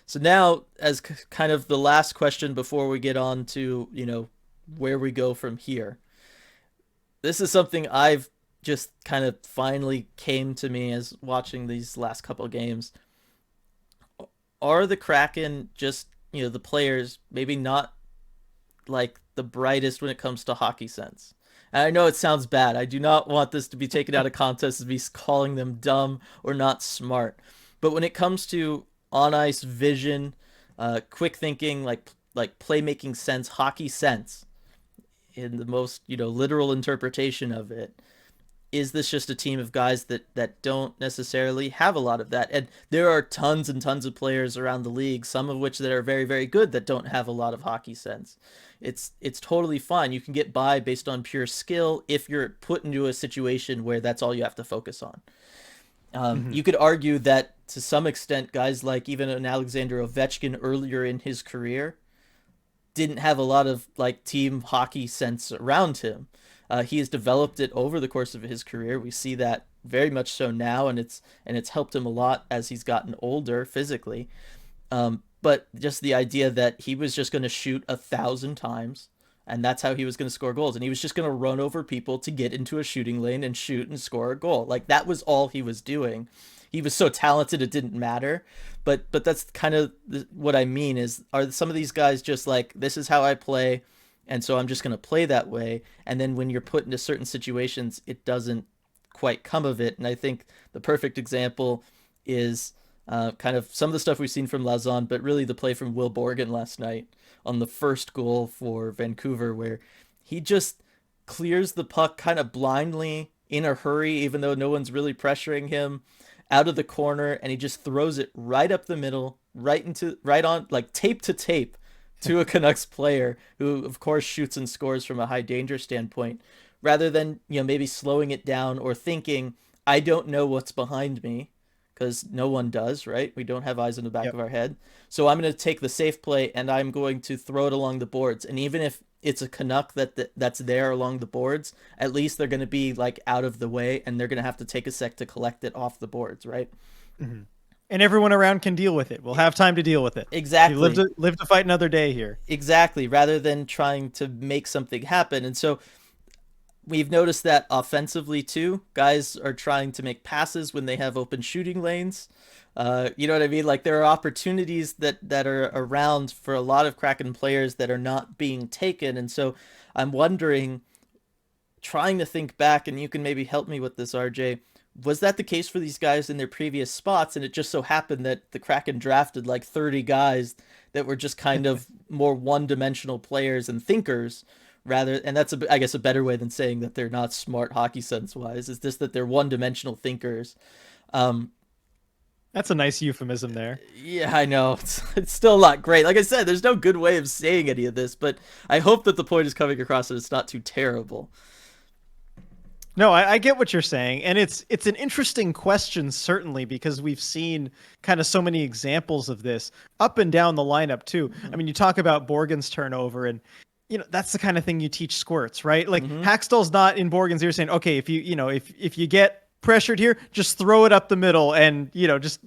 So now, as kind of the last question before we get on to, where we go from here. This is something I've just kind of finally came to me as watching these last couple of games. Are the Kraken just, the players maybe not like the brightest when it comes to hockey sense? And I know it sounds bad. I do not want this to be taken out of context as me calling them dumb or not smart. But when it comes to on-ice vision, quick thinking, like playmaking sense, hockey sense, in the most, literal interpretation of it, is this just a team of guys that don't necessarily have a lot of that? And there are tons and tons of players around the league, some of which that are very, very good, that don't have a lot of hockey sense. It's totally fine. You can get by based on pure skill if you're put into a situation where that's all you have to focus on. You could argue that to some extent, guys like even an Alexander Ovechkin earlier in his career didn't have a lot of like team hockey sense around him. He has developed it over the course of his career. We see that very much so now, and it's helped him a lot as he's gotten older physically. But just the idea that he was just going to shoot 1,000 times, and that's how he was going to score goals, and he was just going to run over people to get into a shooting lane and shoot and score a goal. Like, that was all he was doing. He was so talented it didn't matter. But that's kind of what I mean is, are some of these guys just like, this is how I play, and so I'm just going to play that way. And then when you're put into certain situations, it doesn't quite come of it. And I think the perfect example is kind of some of the stuff we've seen from Lazon, but really the play from Will Borgen last night on the first goal for Vancouver, where he just clears the puck kind of blindly in a hurry, even though no one's really pressuring him, out of the corner, and he just throws it right up the middle, right on, like tape to tape to a Canucks player who, of course, shoots and scores from a high danger standpoint, rather than, maybe slowing it down or thinking, I don't know what's behind me, because no one does, right? We don't have eyes in the back of our head. So I'm going to take the safe play and I'm going to throw it along the boards. And even if it's a Canuck that's there along the boards, at least they're going to be like out of the way, and they're going to have to take a sec to collect it off the boards, right? Mm-hmm. And everyone around can deal with it. We'll have time to deal with it. Exactly. You live to fight another day here. Exactly. Rather than trying to make something happen. And so we've noticed that offensively too, guys are trying to make passes when they have open shooting lanes. You know what I mean? Like, there are opportunities that are around for a lot of Kraken players that are not being taken. And so I'm wondering, trying to think back, and you can maybe help me with this, RJ, was that the case for these guys in their previous spots? And it just so happened that the Kraken drafted like 30 guys that were just kind of more one-dimensional players and thinkers, and that's I guess a better way than saying that they're not smart hockey sense wise, is just that they're one-dimensional thinkers. That's a nice euphemism there. Yeah, I know. It's still not great. Like I said, there's no good way of saying any of this, but I hope that the point is coming across that it's not too terrible. No, I get what you're saying, and it's an interesting question, certainly, because we've seen kind of so many examples of this up and down the lineup too. Mm-hmm. I mean, you talk about Borgen's turnover, and that's the kind of thing you teach squirts, right? Like, Hackstall's not in Borgen's ear saying, okay, if you get pressured here, just throw it up the middle, and just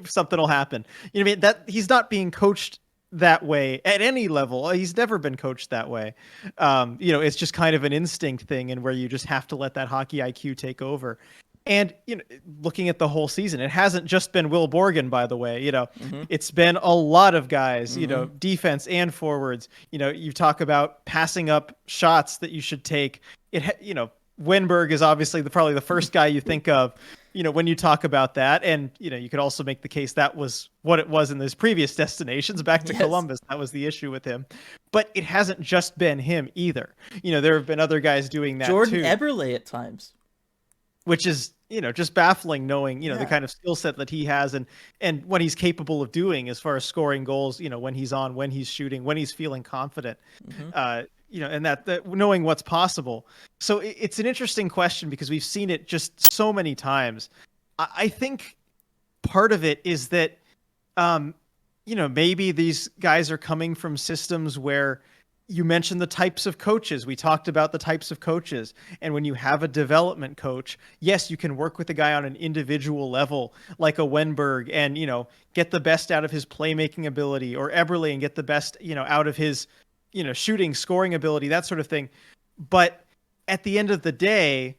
something will happen. You know what I mean? That he's not being coached that way at any level. He's never been coached that way. It's just kind of an instinct thing, and where you just have to let that hockey IQ take over. And looking at the whole season, it hasn't just been Will Borgen, by the way. It's been a lot of guys. Defense and forwards. You talk about passing up shots that you should take. Wennberg is obviously probably the first guy you think of, when you talk about that. And, you could also make the case that was what it was in his previous destinations back to Columbus. That was the issue with him. But it hasn't just been him either. There have been other guys doing that Jordan too. Eberle at times. Which is, just baffling, knowing, the kind of skill set that he has and what he's capable of doing as far as scoring goals, when he's on, when he's shooting, when he's feeling confident. And that knowing what's possible. So it's an interesting question because we've seen it just so many times. I think part of it is that, maybe these guys are coming from systems where you mentioned the types of coaches. We talked about the types of coaches. And when you have a development coach, yes, you can work with a guy on an individual level like a Wennberg and, get the best out of his playmaking ability, or Eberle and get the best, out of his shooting, scoring ability, that sort of thing. But at the end of the day,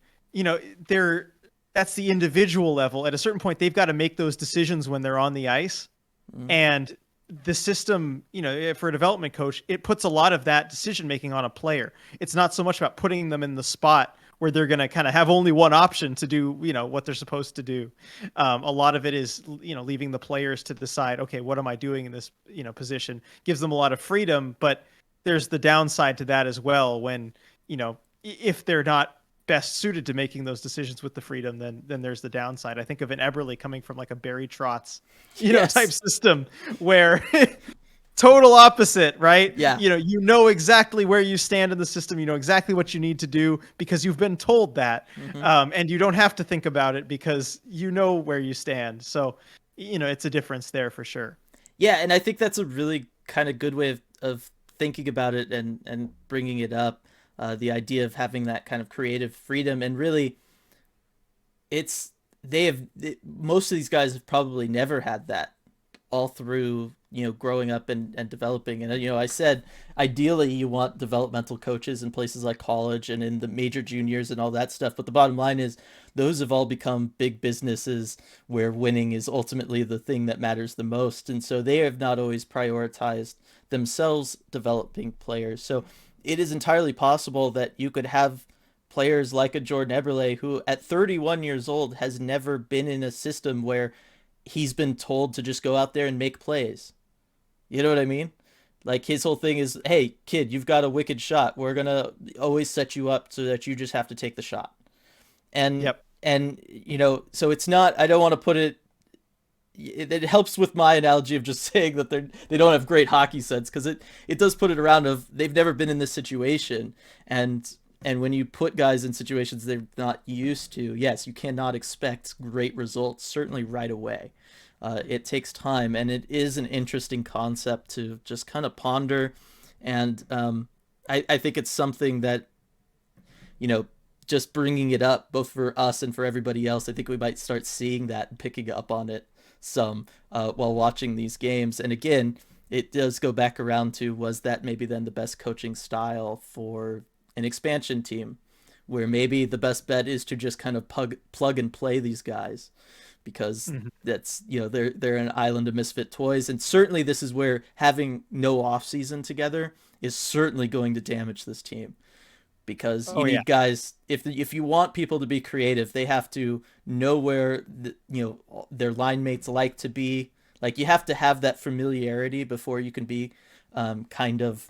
that's the individual level. At a certain point, they've got to make those decisions when they're on the ice. And the system, for a development coach, it puts a lot of that decision-making on a player. It's not so much about putting them in the spot where they're going to kind of have only one option to do, what they're supposed to do. A lot of it is, leaving the players to decide, okay, what am I doing in this, position? Gives them a lot of freedom, but there's the downside to that as well when, if they're not best suited to making those decisions with the freedom, then there's the downside. I think of an Eberle coming from like a Barry Trotz, type system where total opposite, right? Yeah. You know exactly where you stand in the system. You know exactly what you need to do because you've been told that. And you don't have to think about it because you know where you stand. So, it's a difference there for sure. Yeah. And I think that's a really kind of good way of thinking about it and bringing it up. The idea of having that kind of creative freedom, and really most of these guys have probably never had that all through, growing up and developing. And, I said, ideally you want developmental coaches in places like college and in the major juniors and all that stuff. But the bottom line is those have all become big businesses where winning is ultimately the thing that matters the most. And so they have not always prioritized themselves developing players. So it is entirely possible that you could have players like a Jordan Eberle who at 31 years old has never been in a system where he's been told to just go out there and make plays. You know what I mean? Like his whole thing is, hey, kid, you've got a wicked shot. We're going to always set you up so that you just have to take the shot. And Yep. and so it's not, I don't want to put it helps with my analogy of just saying that they don't have great hockey sense, because it does put it around of they've never been in this situation, and when you put guys in situations they're not used to, yes, you cannot expect great results certainly right away. It takes time, and it is an interesting concept to just kind of ponder, and I think it's something that, just bringing it up both for us and for everybody else, I think we might start seeing that and picking up on it some while watching these games. And again, it does go back around to, was that maybe then the best coaching style for an expansion team, where maybe the best bet is to just kind of plug and play these guys, because that's, they're an island of misfit toys. And certainly this is where having no off season together is certainly going to damage this team, because you need guys, if you want people to be creative, they have to know where their line mates like to be. Like, you have to have that familiarity before you can be kind of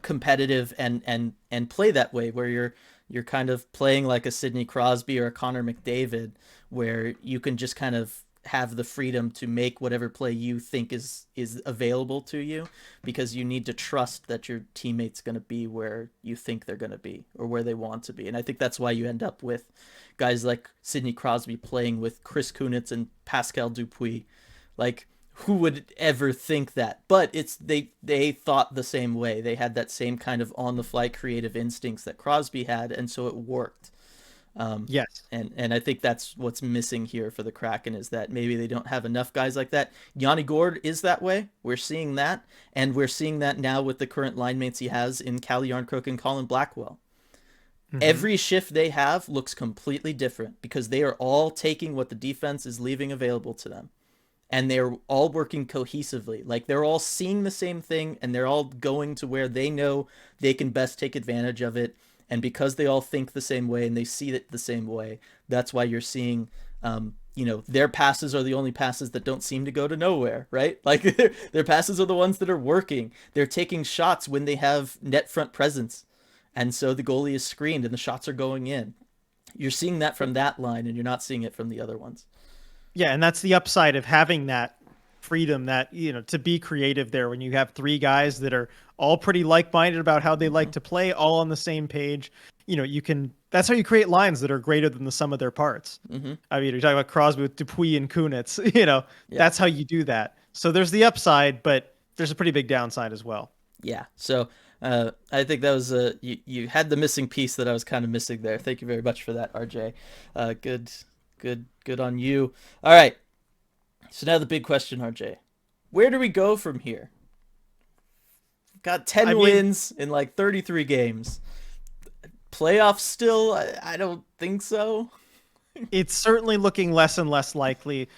competitive and play that way, where you're kind of playing like a Sidney Crosby or a Connor McDavid, where you can just kind of have the freedom to make whatever play you think is available to you, because you need to trust that your teammate's going to be where you think they're going to be or where they want to be. And I think that's why you end up with guys like Sidney Crosby playing with Chris Kunitz and Pascal Dupuis. Like, who would ever think that? But it's they thought the same way. They had that same kind of on the fly creative instincts that Crosby had, and so it worked. Yes. And I think that's what's missing here for the Kraken, is that maybe they don't have enough guys like that. Yanni Gourde is that way. We're seeing that. And we're seeing that now with the current line mates he has in Calle Yarncroke and Colin Blackwell. Every shift they have looks completely different, because they are all taking what the defense is leaving available to them. And they're all working cohesively. Like, they're all seeing the same thing, and they're all going to where they know they can best take advantage of it. And because they all think the same way and they see it the same way, that's why you're seeing, their passes are the only passes that don't seem to go to nowhere, right? Like, their passes are the ones that are working. They're taking shots when they have net front presence. And so the goalie is screened and the shots are going in. You're seeing that from that line, and you're not seeing it from the other ones. Yeah, and that's the upside of having that freedom, that, to be creative there, when you have three guys that are all pretty like-minded about how they like to play, all on the same page. That's how you create lines that are greater than the sum of their parts. I mean, you're talking about Crosby with Dupuis and Kunitz, that's how you do that. So there's the upside, but there's a pretty big downside as well. Yeah. So I think that was you had the missing piece that I was kind of missing there. Thank you very much for that, RJ. Good on you. All right. So now the big question, RJ. Where do we go from here? Got 10 wins in like 33 games. Playoffs still? I don't think so. It's certainly looking less and less likely.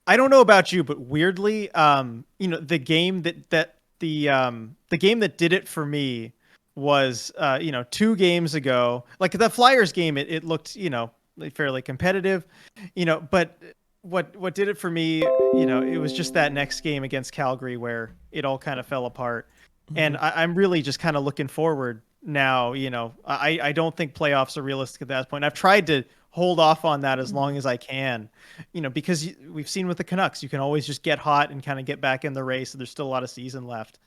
I don't know about you, but weirdly, the game the game that did it for me was 2 games ago. Like, the Flyers game, it looked, fairly competitive, but what did it for me, it was just that next game against Calgary where it all kind of fell apart. And I'm really just kind of looking forward now. I don't think playoffs are realistic at that point. I've tried to hold off on that as long as I can, because we've seen with the Canucks, you can always just get hot and kind of get back in the race. And there's still a lot of season left.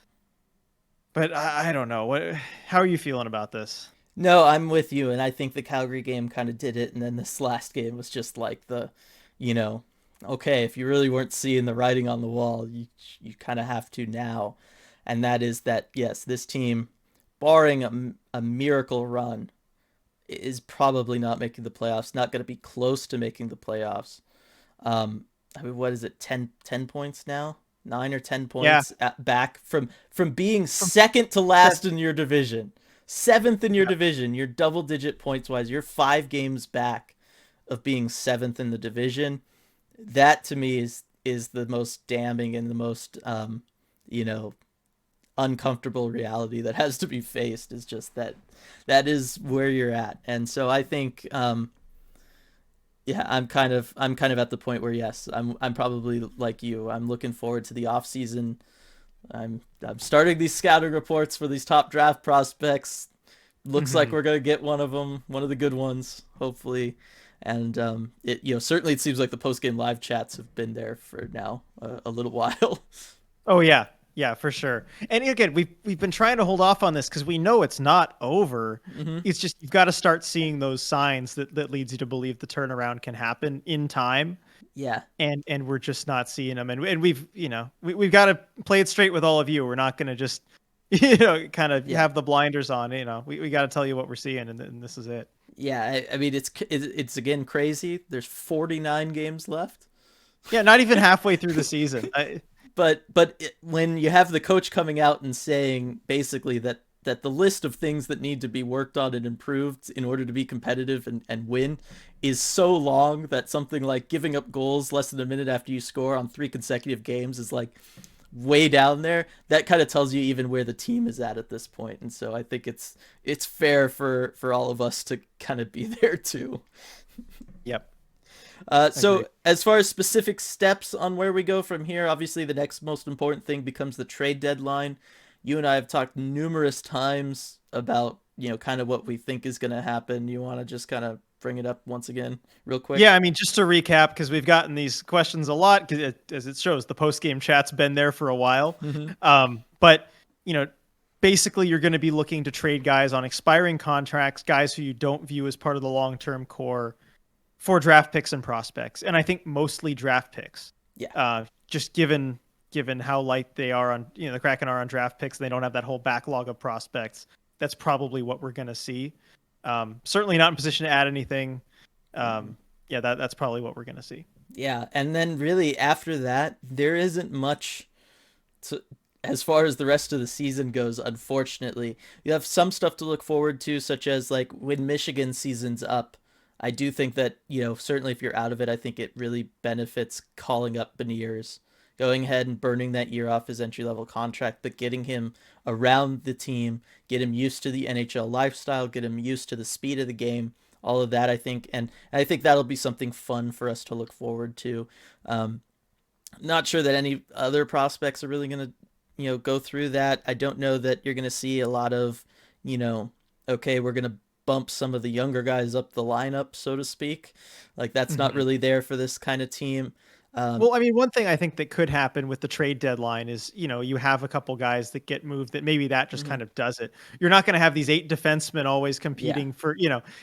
But I don't know. How are you feeling about this? No, I'm with you. And I think the Calgary game kind of did it. And then this last game was just like the, okay, if you really weren't seeing the writing on the wall, you kind of have to now. And that is that, yes, this team, barring a miracle run, is probably not making the playoffs, not going to be close to making the playoffs. What is it, 10 points now? 9 or 10 points back from being second to last in your division. 7th in your division. You're double-digit points-wise. You're 5 games back of being 7th in the division. That, to me, is the most damning and the most, uncomfortable reality that has to be faced, is just that is where you're at. And so I think yeah, I'm kind of at the point where yes, I'm probably like you. I'm looking forward to the off season. I'm starting these scouting reports for these top draft prospects. Looks like we're gonna get one of them, one of the good ones, hopefully. And it certainly it seems like the post game live chats have been there for now a little while. Oh yeah, for sure. And again, we've been trying to hold off on this because we know it's not over. It's just you've got to start seeing those signs that leads you to believe the turnaround can happen in time. Yeah. And we're just not seeing them. And we've we've got to play it straight with all of you. We're not going to just kind of have the blinders on. We got to tell you what we're seeing, and this is it. Yeah, I mean it's again crazy. There's 49 games left. Yeah, not even halfway through the season. But when you have the coach coming out and saying basically that the list of things that need to be worked on and improved in order to be competitive and win is so long that something like giving up goals less than a minute after you score on 3 consecutive games is like way down there, that kind of tells you even where the team is at this point. And so I think it's fair for all of us to kind of be there too. Yep. So as far as specific steps on where we go from here, obviously the next most important thing becomes the trade deadline. You and I have talked numerous times about, kind of what we think is going to happen. You want to just kind of bring it up once again real quick? Yeah, I mean, just to recap, because we've gotten these questions a lot, as it shows, the post-game chat's been there for a while. But, basically you're going to be looking to trade guys on expiring contracts, guys who you don't view as part of the long-term core, for draft picks and prospects. And I think mostly draft picks. Yeah. Just given how light they are on, the Kraken are on draft picks, they don't have that whole backlog of prospects. That's probably what we're going to see. Certainly not in position to add anything. That's probably what we're going to see. Yeah. And then really after that, there isn't much as far as the rest of the season goes, unfortunately. You have some stuff to look forward to, such as like when Michigan season's up. I do think that, certainly if you're out of it, I think it really benefits calling up Beniers, going ahead and burning that year off his entry-level contract, but getting him around the team, get him used to the NHL lifestyle, get him used to the speed of the game, all of that, I think. And I think that'll be something fun for us to look forward to. Not sure that any other prospects are really going to, go through that. I don't know that you're going to see a lot of, okay, we're going to bump some of the younger guys up the lineup, so to speak. Like that's not really there for this kind of team. Well, I mean, one thing I think that could happen with the trade deadline is, you have a couple guys that get moved that maybe that just kind of does it. You're not going to have these 8 defensemen always competing for,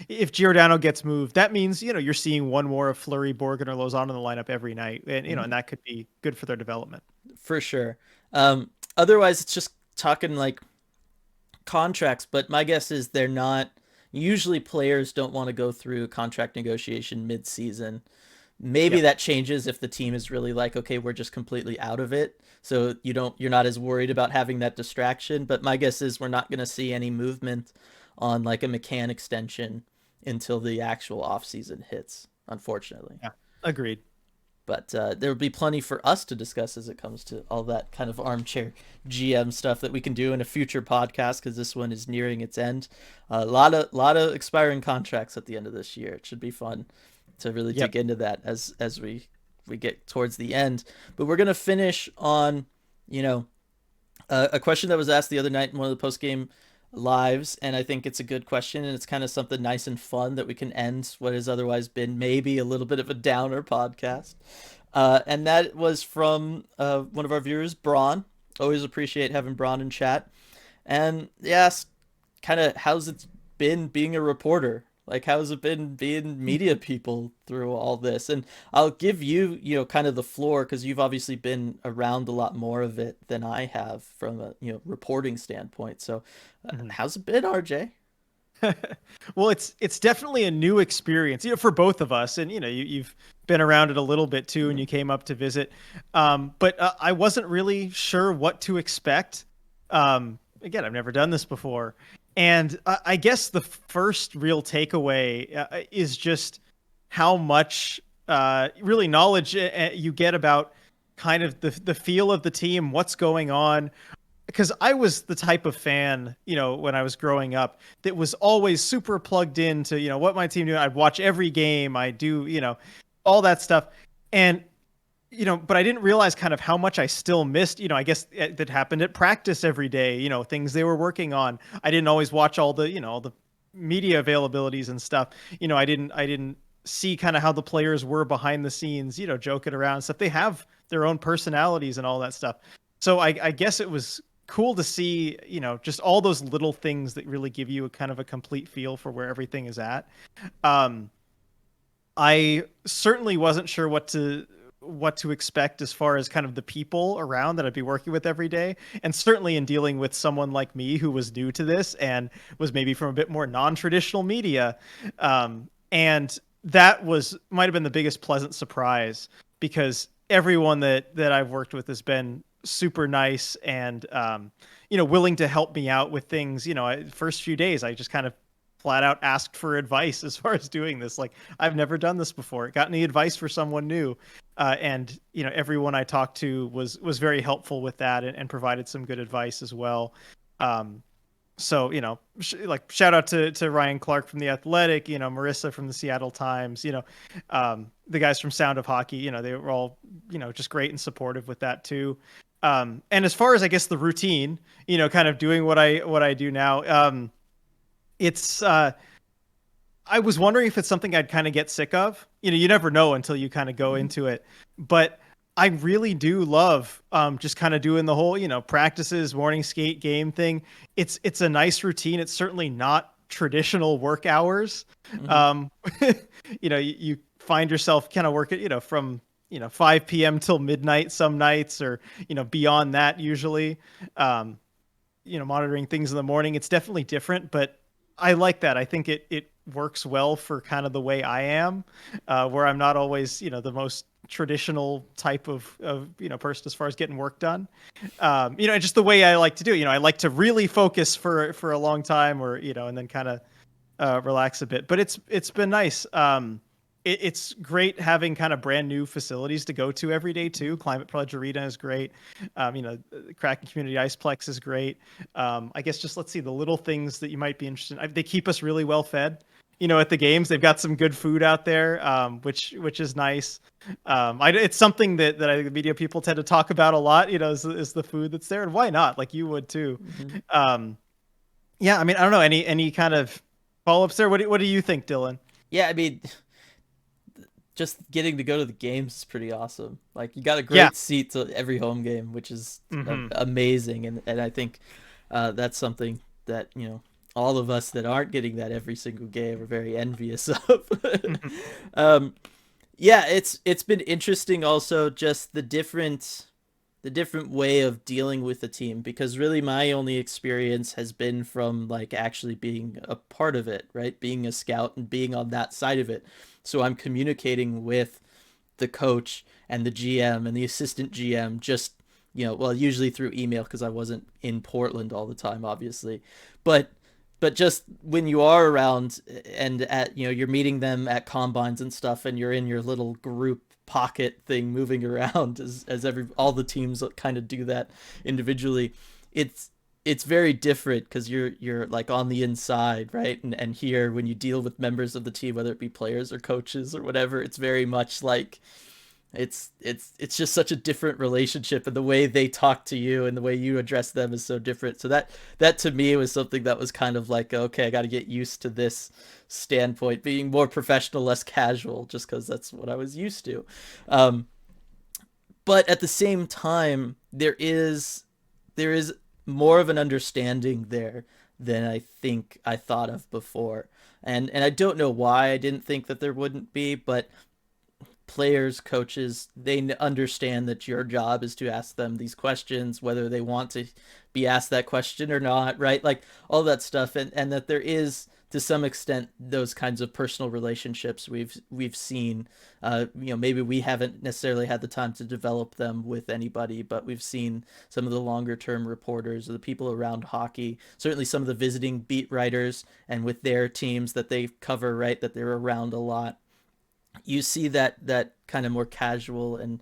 if Giordano gets moved, that means, you're seeing one more of Fleury, Borgen, or Lozano in the lineup every night. And, and that could be good for their development. For sure. Otherwise, it's just talking like contracts, but my guess is they're not. Usually players don't want to go through contract negotiation mid-season. Maybe that changes if the team is really like, okay, we're just completely out of it. So you're not as worried about having that distraction. But my guess is we're not going to see any movement on like a McCann extension until the actual offseason hits, unfortunately. Yeah, agreed. But there will be plenty for us to discuss as it comes to all that kind of armchair GM stuff that we can do in a future podcast, because this one is nearing its end. A lot of expiring contracts at the end of this year. It should be fun to really dig into that as we get towards the end. But we're going to finish on, a question that was asked the other night in one of the post-game lives, and I think it's a good question, and it's kind of something nice and fun that we can end what has otherwise been maybe a little bit of a downer podcast. And that was from one of our viewers, Braun. Always appreciate having Braun in chat. And yes, kind of how's it been being a reporter? Like, how's it been being media people through all this? And I'll give you, kind of the floor, because you've obviously been around a lot more of it than I have from a, reporting standpoint. So how's it been, RJ? Well, it's definitely a new experience, for both of us. And, you've been around it a little bit too, and you came up to visit. But I wasn't really sure what to expect. Again, I've never done this before. And I guess the first real takeaway is just how much really knowledge you get about kind of the feel of the team, what's going on, because I was the type of fan, when I was growing up, that was always super plugged into, what my team doing. I'd watch every game. I do, all that stuff. And, but I didn't realize kind of how much I still missed, I guess that happened at practice every day, things they were working on. I didn't always watch all the media availabilities and stuff. I didn't see kind of how the players were behind the scenes, joking around and stuff. They have their own personalities and all that stuff. So I guess it was cool to see, just all those little things that really give you a kind of a complete feel for where everything is at. I certainly wasn't sure what to expect as far as kind of the people around that I'd be working with every day. And certainly in dealing with someone like me who was new to this and was maybe from a bit more non-traditional media. And that might have been the biggest pleasant surprise, because everyone that I've worked with has been super nice and, willing to help me out with things. First few days, I just kind of flat out asked for advice as far as doing this. Like, I've never done this before. Got any advice for someone new? And, everyone I talked to was very helpful with that and provided some good advice as well. So, shout out to Ryan Clark from The Athletic, Marissa from the Seattle Times, the guys from Sound of Hockey, they were all, just great and supportive with that too. And as far as, I guess, the routine, kind of doing what I do now, it's, I was wondering if it's something I'd kind of get sick of. You never know until you kind of go into it, but I really do love just kind of doing the whole, practices, morning skate, game thing. It's a nice routine. It's certainly not traditional work hours. Mm-hmm. You find yourself kind of working, from 5 p.m. till midnight some nights, or beyond that usually. Monitoring things in the morning. It's definitely different, but I like that. I think it works well for kind of the way I am, where I'm not always the most traditional type of person as far as getting work done. And just the way I like to do it. I like to really focus for a long time, or and then kind of relax a bit. But it's been nice. It's great having kind of brand new facilities to go to every day too. Climate Pledge Arena is great. Kraken Community Iceplex is great. I guess just let's see the little things that you might be interested in. They keep us really well fed. At the games, they've got some good food out there, which is nice. It's something that I think the media people tend to talk about a lot, is the food that's there, and why not? Like, you would too. Mm-hmm. Yeah, I mean, I don't know, any kind of follow-ups there. What do you think, Dylan? Yeah, I mean, just getting to go to the games is pretty awesome. Like, you got a great seat to every home game, which is amazing, and I think that's something that all of us that aren't getting that every single game are very envious of. Yeah, it's been interesting also, just the different way of dealing with the team, because really my only experience has been from like actually being a part of it, right? Being a scout and being on that side of it. So I'm communicating with the coach and the GM and the assistant GM just, usually through email, because I wasn't in Portland all the time, obviously. But just when you are around and at, you're meeting them at combines and stuff, and you're in your little group pocket thing moving around as all the teams kind of do that individually, it's very different, because you're like on the inside, right? And here, when you deal with members of the team, whether it be players or coaches or whatever, it's very much like it's just such a different relationship, and the way they talk to you and the way you address them is so different. So that to me was something that was kind of like, okay, I got to get used to this standpoint, being more professional, less casual, just because that's what I was used to. But at the same time, there is more of an understanding there than I think I thought of before, and I don't know why I didn't think that there wouldn't be, but players, coaches, they understand that your job is to ask them these questions, whether they want to be asked that question or not, right? Like all that stuff, and that there is, to some extent, those kinds of personal relationships we've seen. Maybe we haven't necessarily had the time to develop them with anybody, but we've seen some of the longer term reporters or the people around hockey, certainly some of the visiting beat writers, and with their teams that they cover, right, that they're around a lot. You see that kind of more casual and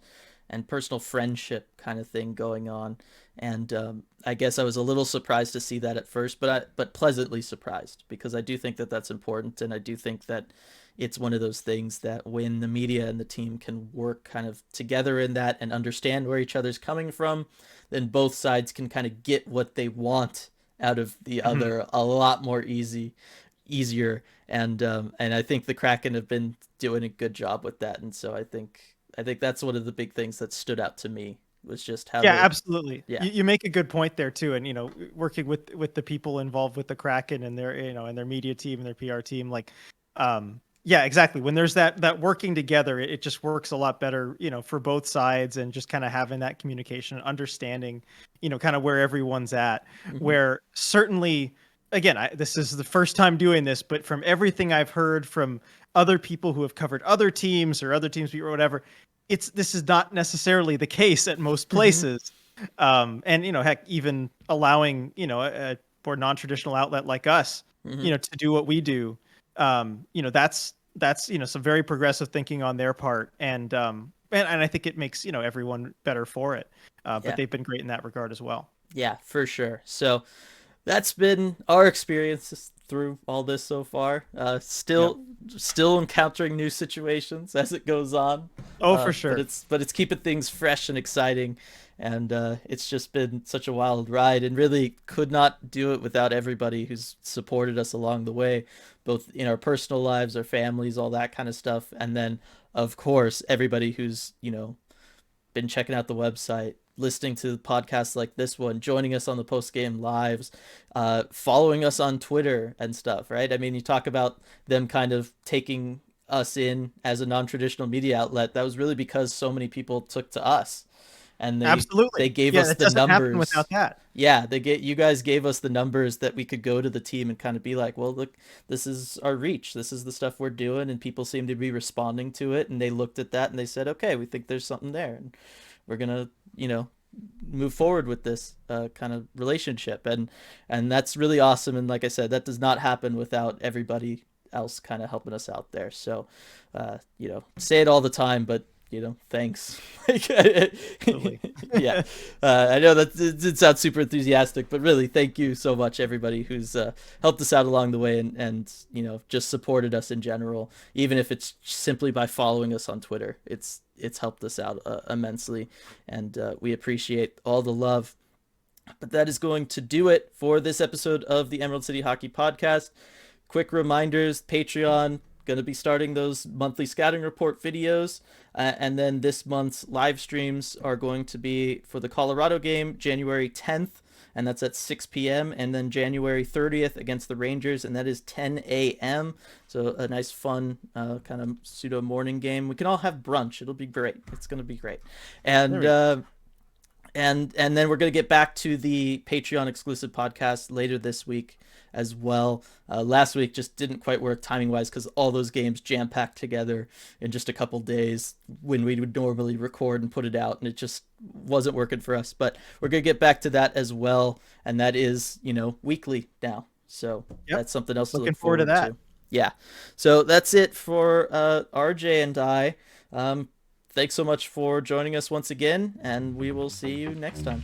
and personal friendship kind of thing going on. And I guess I was a little surprised to see that at first, but pleasantly surprised, because I do think that that's important, and I do think that it's one of those things that when the media and the team can work kind of together in that and understand where each other's coming from, then both sides can kind of get what they want out of the other a lot more easier. And I think the Kraken have been doing a good job with that. And so I think that's one of the big things that stood out to me, was just how absolutely. Yeah. You make a good point there too. And, working with the people involved with the Kraken and their, and their media team and their PR team, like, yeah, exactly. When there's that working together, it just works a lot better, for both sides, and just kind of having that communication and understanding, kind of where everyone's at. Where certainly, again, this is the first time doing this, but from everything I've heard from other people who have covered other teams or or whatever, this is not necessarily the case at most places. And, heck, even allowing, a more non-traditional outlet like us, to do what we do. That's some very progressive thinking on their part, and I think it makes everyone better for it. But they've been great in that regard as well. Yeah, for sure. So that's been our experiences through all this so far. Still encountering new situations as it goes on. For sure. But it's keeping things fresh and exciting, and it's just been such a wild ride, and really could not do it without everybody who's supported us along the way, both in our personal lives, our families, all that kind of stuff, and then of course everybody who's been checking out the website, listening to podcasts like this one, joining us on the post-game lives, following us on Twitter and stuff, right? I mean, you talk about them kind of taking us in as a non-traditional media outlet. That was really because so many people took to us, and they gave us the numbers. Without that. Yeah, you guys gave us the numbers that we could go to the team and kind of be like, well, look, this is our reach. This is the stuff we're doing, and people seem to be responding to it. And they looked at that and they said, okay, we think there's something there, and we're gonna, move forward with this kind of relationship. And that's really awesome. And like I said, that does not happen without everybody else kind of helping us out there. So, say it all the time, but thanks. Yeah. I know that it sounds super enthusiastic, but really, thank you so much, everybody who's helped us out along the way, and just supported us in general, even if it's simply by following us on Twitter. It's helped us out immensely, and we appreciate all the love. But that is going to do it for this episode of the Emerald City Hockey Podcast. Quick reminders: Patreon, going to be starting those monthly scouting report videos. And then this month's live streams are going to be for the Colorado game, January 10th, and that's at 6 p.m. And then January 30th against the Rangers, and that is 10 a.m. So a nice, fun kind of pseudo morning game. We can all have brunch. It'll be great. It's going to be great. And then we're going to get back to the Patreon exclusive podcast later this week as well. Last week just didn't quite work timing wise, because all those games jam packed together in just a couple days when we would normally record and put it out, and it just wasn't working for us. But we're going to get back to that as well, and that is weekly now. So that's something else to look forward to that. Yeah. So that's it for RJ and I. Thanks so much for joining us once again, and we will see you next time.